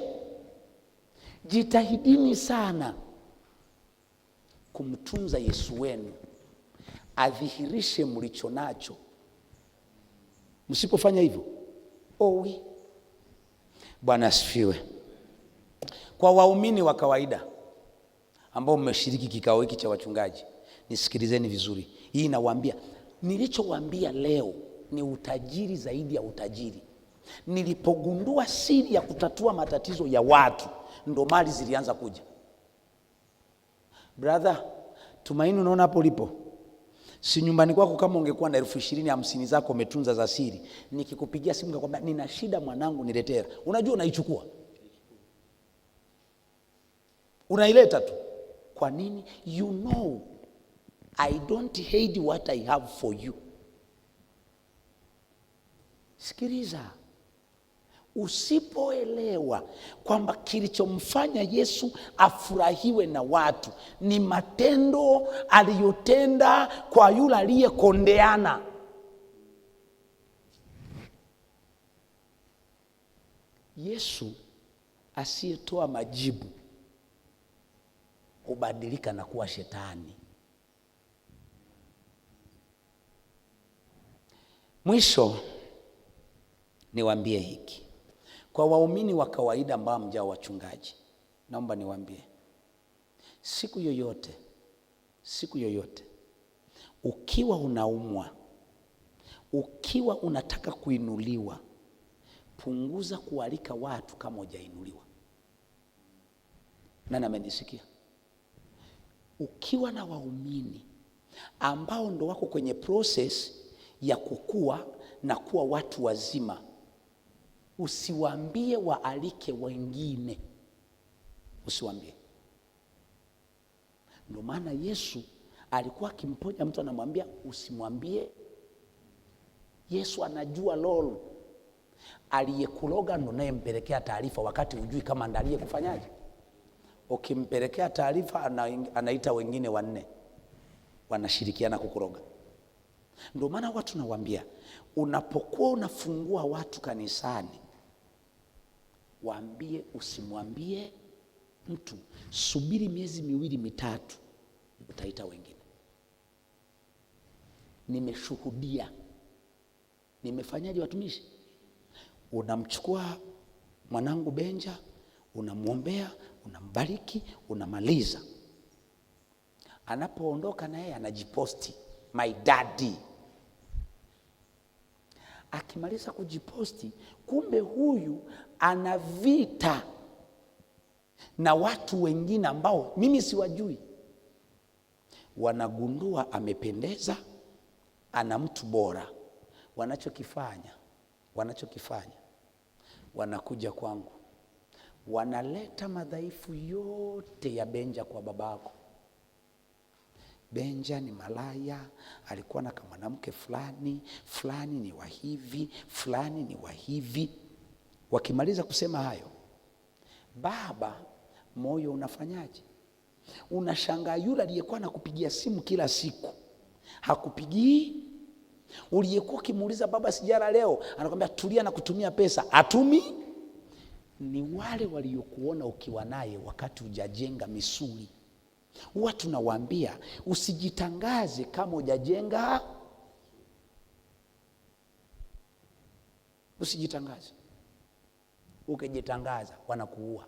Jitahidini sana kumtunza Yesu wenu, adhihirishe mlicho nacho. Msipofanya hivyo, Bwana asifiwe. Kwa waumini wa kawaida ambao mmeshiriki kikao hiki cha wachungaji, nisikilizeni vizuri. Hii nawaambia, nilichowaambia leo ni utajiri zaidi ya utajiri. Nilipogundua siri ya kutatua matatizo ya watu, ndo mali zilianza kuja. Brother, Tumaini, unaona hapo ulipo? Si nyumbani kwako kama ungekuwa na 20,000 50 zako umetunza za siri, nikikupigia simu ngakwambia nina shida mwanangu niletee, unajua unaichukua, unaileta tu. Kwa nini? You know I don't hate what I have for you. Sikiliza, usipoelewa kwamba kilichomfanya Yesu afurahiwe na watu ni matendo aliyotenda kwa yule aliyekondeana. Yesu asiyetoa majibu hubadilika na kuwa shetani. Mwisho niwaambie hiki. Kwa waumini wa kawaida ambao mjao wachungaji, naomba niwaambie, siku yoyote ukiwa unaumwa, ukiwa unataka kuinuliwa, punguza kualika watu kama hujainuliwa. Nani amenisikia? Ukiwa na waumini ambao ndo wako kwenye process ya kukua na kuwa watu wazima, usiwaambie waalike wengine, usiwaambie. Ndio maana Yesu alikuwa akimponya mtu anamwambia usimwambie. Yesu anajua lolo. Aliyekuloga ndo naye mpelekea taarifa wakati hujui kama ndalie kufanyaje. Ukimpelekea taarifa anaita wengine 4 wanashirikiana kukuroga. Ndio maana watu nawaambia, unapokuwa unafungua watu kanisani, waambie usimwambie mtu, subiri miezi 2 3 utaita wengine. Nimeshuhudia. Nimefanyaje watumishi? Unamchukua mwanangu Benja, unamwombea, unambariki, unamaliza. Anapoondoka na yeye anajiposti, my daddy. Akimaliza kujiposti, kumbe huyu ana vita na watu wengine ambao mimi siwajui. Wanagundua amependeza, ana mtu bora. Wanachokifanya, wanakuja kwangu, wanaleta madhaifu yote ya Benja kwa babako. Benja ni malaya, alikuwa na kama mwanamke fulani ni wa hivi, fulani ni wa hivi. Wakimaliza kusema hayo, baba moyo unafanyaje? Unashangaa yule aliyekuwa anakupigia simu kila siku hakupigii. Uliyekuwa kimuuliza baba sijara leo, anakuambia tulia na kutumia pesa, atumi. ni wale waliokuona ukiwa naye wakati hujajenga misuli. Huwa tunawaambia usijitangaze kama hujajenga. Usijitangaze. Ukijitangaza wanakuua.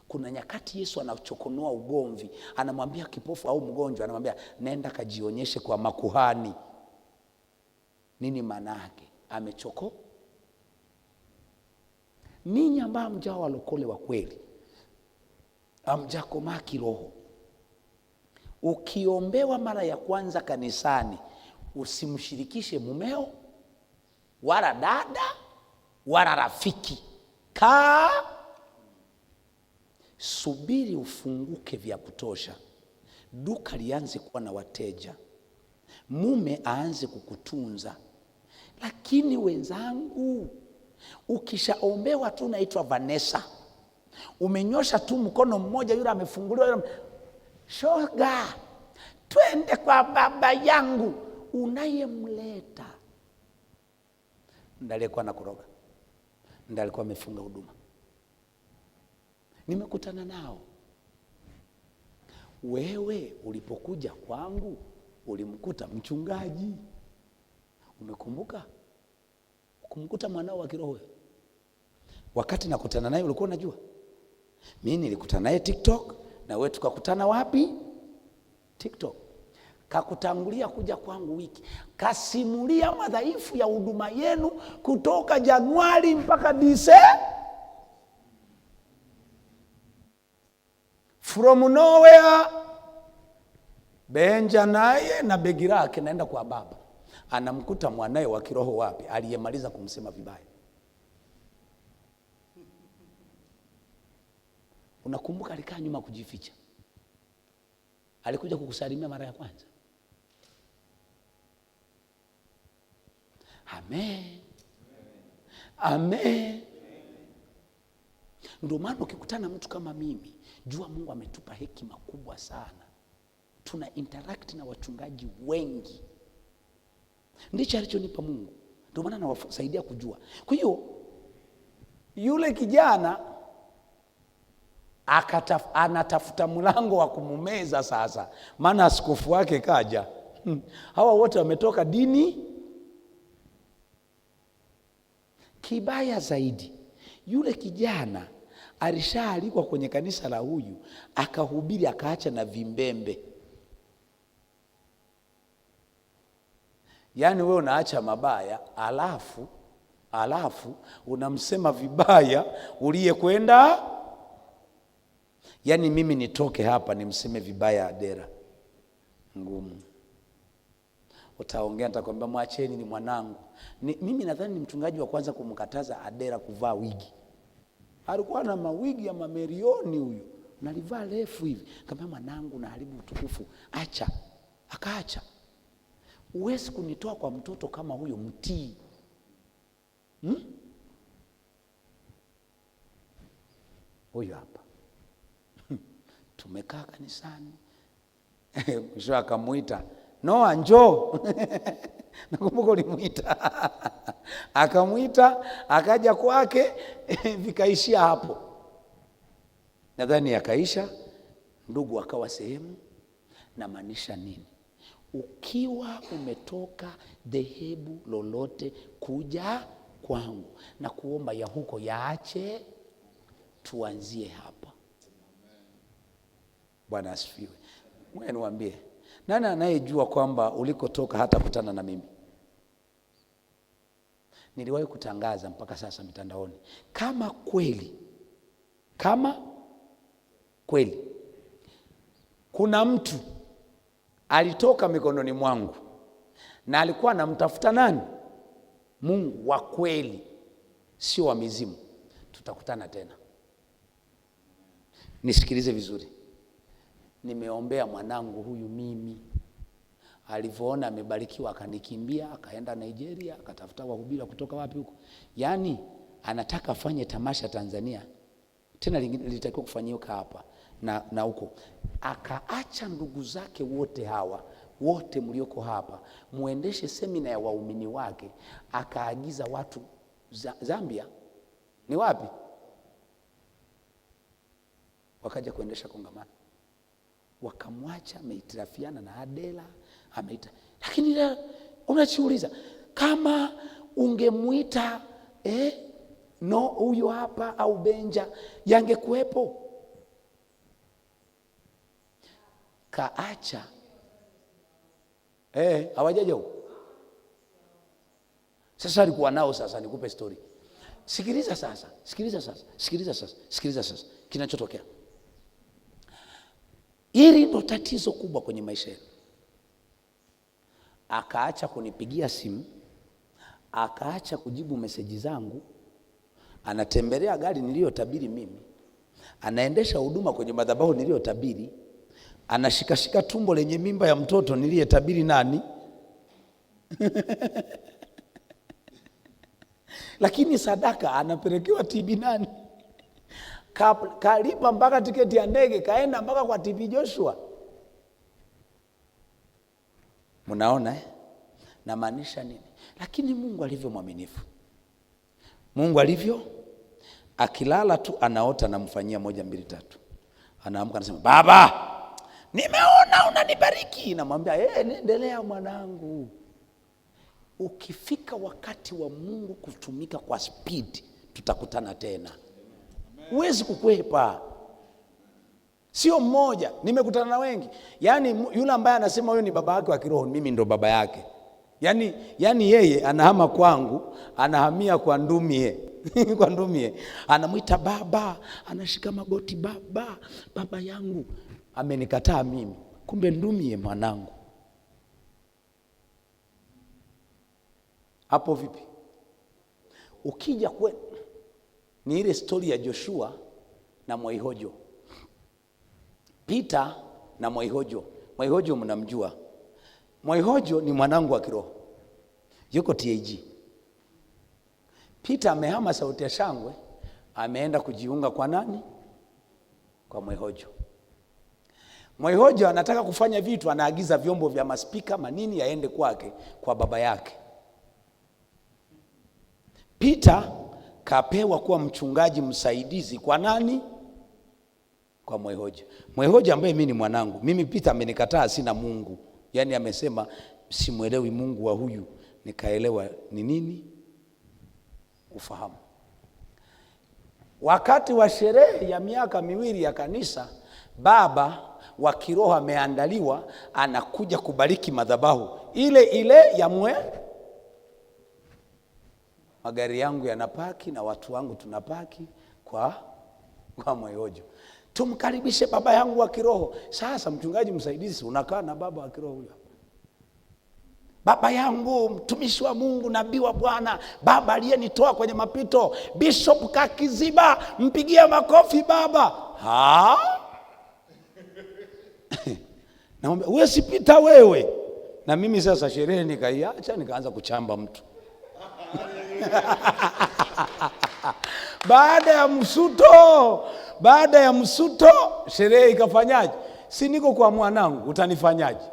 Kuna nyakati Yesu anachokonoa ugomvi, anamwambia kipofu au mgonjwa, anamwambia nenda kajionyeshe kwa makuhani. Nini maana yake? Amechoko. Ninyi ambao mjao walokole wa kweli, amjakomaa kiroho, ukiombewa mara ya kwanza kanisani, usimshirikishe mumeo wala dada wala rafiki. Subiri ufunguke vya kutosha, duka lianze kuwa na wateja, mume aanze kukutunza. Lakini wenzangu, ukishaombewa tu naitwa Vanessa, umenyosha tu mkono mmoja, yule amefunguliwa, yule shoga, twende kwa baba yangu, unayemleta ndiye alikuwa anakuroga, ndiye alikuwa amefunga huduma. Nimekutana nao. Wewe ulipokuja kwangu ulimkuta mchungaji. Umekumbuka? Kumkuta mwanao wa kiroho. Wakati nakutana naye ulikuwa unajua? Mimi nilikutana naye TikTok, na wewe tukakutana wapi? TikTok. Kakutangulia kuja kwangu wiki, kasimulia madhaifu ya huduma yenu kutoka Januari mpaka Disemba. From nowhere Benja naye na begi lake naenda kwa baba, anamkuta mwanae wa kiroho wapi? Aliyemaliza kumsema vibaya. Unakumbuka alikaa nyuma kujificha, alikuja kukusalimia mara ya kwanza. Amen. Amen. Ndio maana ukikutana mtu kama mimi, jua Mungu ametupa hekima kubwa sana. Tuna interact na wachungaji wengi. Ndicho alichonipa Mungu. Ndio maana nawasaidia kujua. Kwa hiyo yule kijana anatafuta mlango wa kumumeza sasa, maana askofu wake kaja. Hawa wote wametoka dini. Kibaya zaidi, yule kijana alishaalikwa kwenye kanisa la huyu, akahubiri akaacha na vimbembe. Yaani wewe unaacha mabaya, alafu unamsema vibaya uliye kwenda. Yaani mimi nitoke hapa nimseme vibaya Adera, ngumu. Utaongea, nitakwambia mwacheni, ni mwanangu. Mimi nadhani ni mchungaji wa kwanza kumkataza Adera kuvaa wigi. Alikuwa na mawigi ya mamerioni huyu, nalivaa refu hivi. Kama mwanangu na haribu utukufu, acha. Akaacha. Uwezi kunitoa kwa mtoto kama huyo, mtii. Huyo hapa. Tumekaa kanisani. Mwisho akamuita, Noa njoo. Nakumbuka ulimuita. Akamuita, akaja kwake, vikaishia hapo. Nadhani akaisha, ndugu akawa sehemu. Na maanisha nini? Ukiwa umetoka dhehebu lolote kuja kwangu na kuomba ya huko yaache, tuanzie hapa. Bwana asifiwe. Mwe niwaambie, nani anayejua kwamba ulikotoka hata kutana na mimi? Niliwahi kutangaza mpaka sasa mitandaoni, kama kweli kuna mtu alitoka mikononi mwangu na alikuwa anamtafuta nani? Mungu wa kweli, sio wa mizimu, tutakutana tena. Nisikilize vizuri. Nimeombea mwanangu huyu mimi. Alivyoona amebarikiwa akanikimbia, akaenda Nigeria, akatafuta wahubiri kutoka wapi huko. Yaani anataka afanye tamasha Tanzania. Tena lilitakiwa kufanyika hapa na huko. Akaacha ndugu zake wote hawa, wote mlioko hapa, muendeshe semina ya waumini wake. Akaagiza watu Zambia Ni wapi? Wakaja kuendesha kongamano, wakamwacha ameitirafiana na Adela ameita. Lakini unajiuliza, kama ungemuita no huyo hapa au Benja, yangekuepo? Kaacha hawajaja huko. Sasa alikuwa nao. Sasa nikupe story. Sikiliza sasa kinachotokea. Hili ndo tatizo kubwa kwenye maisha yetu. Akaacha kunipigia simu, akaacha kujibu meseji zangu, anatembelea gari niliyotabiri mimi, anaendesha huduma kwenye madhabahu niliyotabiri, anashikashika tumbo lenye mimba ya mtoto niliyetabiri nani? Lakini sadaka anapelekewa TB nani? Kalipa mpaka tiketi ya ndege, kaenda mpaka kwa TB Joshua. Mnaona na maanisha nini? Lakini Mungu alivyo mwaminifu. Mungu alivyo, akilala tu anaota namfanyia 1 2 3. Anaamka anasema, Baba, nimeona unanibariki. Namwambia, endelea mwanangu. Ukifika wakati wa Mungu kutumika kwa speed, tutakutana tena. Huwezi kukwepa. Sio mmoja, nimekutana na wengi. Yaani yule ambaye anasema huyo ni baba yake wa kiroho, mimi ndo baba yake. Yaani yeye anahama kwangu, anahamia kwa ndumie. Kwa ndumie. Anamuita baba, anashika magoti, baba yangu. Amenikataa mimi. Kumbe ndumie mwanangu. Hapo vipi? Ukija ni ile story ya Joshua na Mwaihojo. Peter na Mwaihojo. Mwaihojo mnamjua. Mwaihojo ni mwanangu wa kiroho, yuko TAG. Peter amehama Sauti ya Shangwe, ameenda kujiunga kwa nani? Kwa Mwaihojo. Mwaihojo anataka kufanya vitu, anaagiza vyombo vya maspika manini yaende kwake, kwa baba yake. Peter kapewa kuwa mchungaji msaidizi kwa nani? Kwa Mwaihojo. Mwaihojo ambaye mimi ni mwanangu. Mimi Peter amenikataa, sina Mungu. Yaani amesema simuelewi Mungu wa huyu. Nikaelewa ni nini? Ufahamu. Wakati wa sherehe ya miaka 2 ya kanisa, baba wa kiroho ameandaliwa, anakuja kubariki madhabahu ile ya magari yangu yanapaki na watu wangu tunapaki kwa Mwaihojo. Tumkaribishe baba yangu wa kiroho. Sasa mchungaji msaidizi unakaa na baba wa kiroho huyo. Baba yangu, mtumishi wa Mungu, nabii wa Bwana, baba aliyenitoa kwenye mapito, Bishop Kakiziba, mpigie makofi baba. Naomba wewe sipita wewe. Na mimi sasa sherehe nikaiacha, nikaanza kuchamba mtu. Baada ya msuto sherehe ikafanyaje? Si niko kwa mwanangu, utanifanyaje?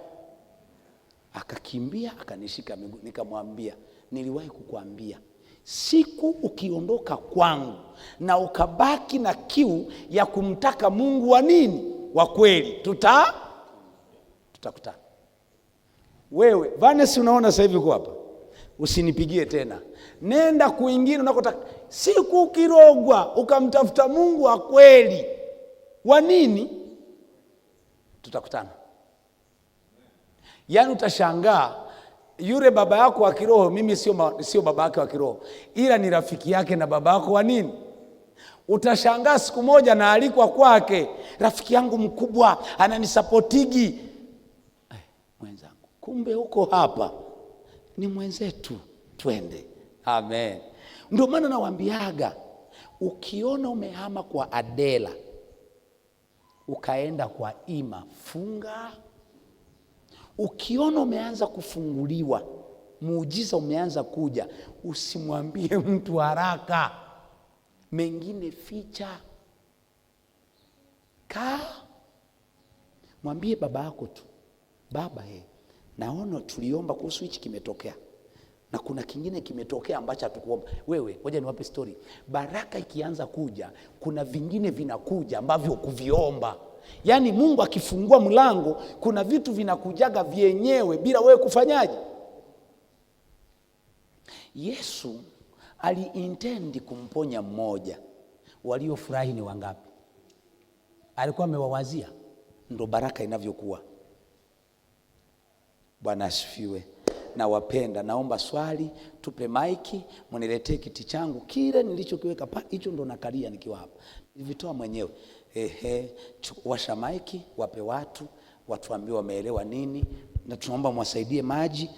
Akakimbia akanishika miguu. Nikamwambia, niliwahi kukuambia, siku ukiondoka kwangu na ukabaki na kiu ya kumtaka Mungu wa nini? Wa kweli, tutakutana. Wewe Vanessa, unaona sasa hivi uko hapa, usinipigie tena. Nenda kuingine unakotaka. Siku ukirogwa ukamtafuta Mungu wa kweli wa nini? Tutakutana. Yaani utashangaa, yule baba yako wa kiroho, mimi sio baba yake wa kiroho, ila ni rafiki yake na baba yako wa nini? Utashangaa siku moja na alikwa kwake, rafiki yangu mkubwa ananisapotigi. Mwenzangu, kumbe huko hapa ni mwenzetu, twende. Amen. Ndio maana nawaambiaga, ukiona umehama kwa Adela ukaenda kwa Ima, funga. Ukiona umeanza kufunguliwa, muujiza umeanza kuja, usimwambie mtu haraka. Mengine ficha. Mwambie baba yako tu, baba naona tuliomba kuhusu hichi kimetokea. na kuna kingine kimetokea ambacho hatukuomba. Wewe ngoja niwape story. Baraka ikianza kuja, kuna vingine vinakuja ambavyo kuviomba. Yaani Mungu akifungua mlango, kuna vitu vinakujaga vyenyewe bila wewe kufanyaje. Yesu aliintendi kumponya mmoja. Waliofurahi ni wangapi? Alikuwa amewawazia. Ndo baraka inavyokuwa. Bwana asifiwe. Na wapenda, naomba swali, tupe maiki, mniletee kiti changu kile nilichokiweka hicho ndo nakalia nikiwa hapa. Nilivitoa mwenyewe. Washa maiki, wape watu ambao wameelewa nini, na tunaomba mwasaidie maji.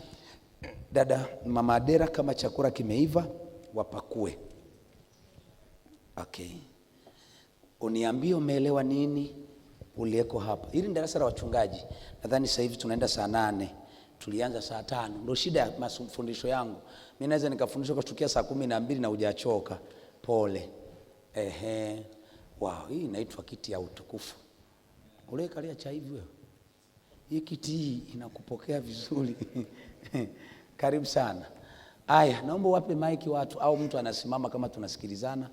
Dada Mama Adera, kama chakula kimeiva wapakue. Okay. Uniambie umeelewa nini ulieko hapa. Hili ni darasa la wachungaji. Nadhani sasa hivi tunaenda saa 8. Tulianza saa 5. Ndio shida ya mafundisho yangu. Mimi naweza nikafundisha kutukia saa 12 na hujachoka. Pole. Wow, hii inaitwa kiti ya utukufu. Ule kalia cha hivi wewe. Hii kiti hii inakupokea vizuri. Karibu sana. Aya, naomba wape maiki watu au mtu anasimama kama tunasikilizana.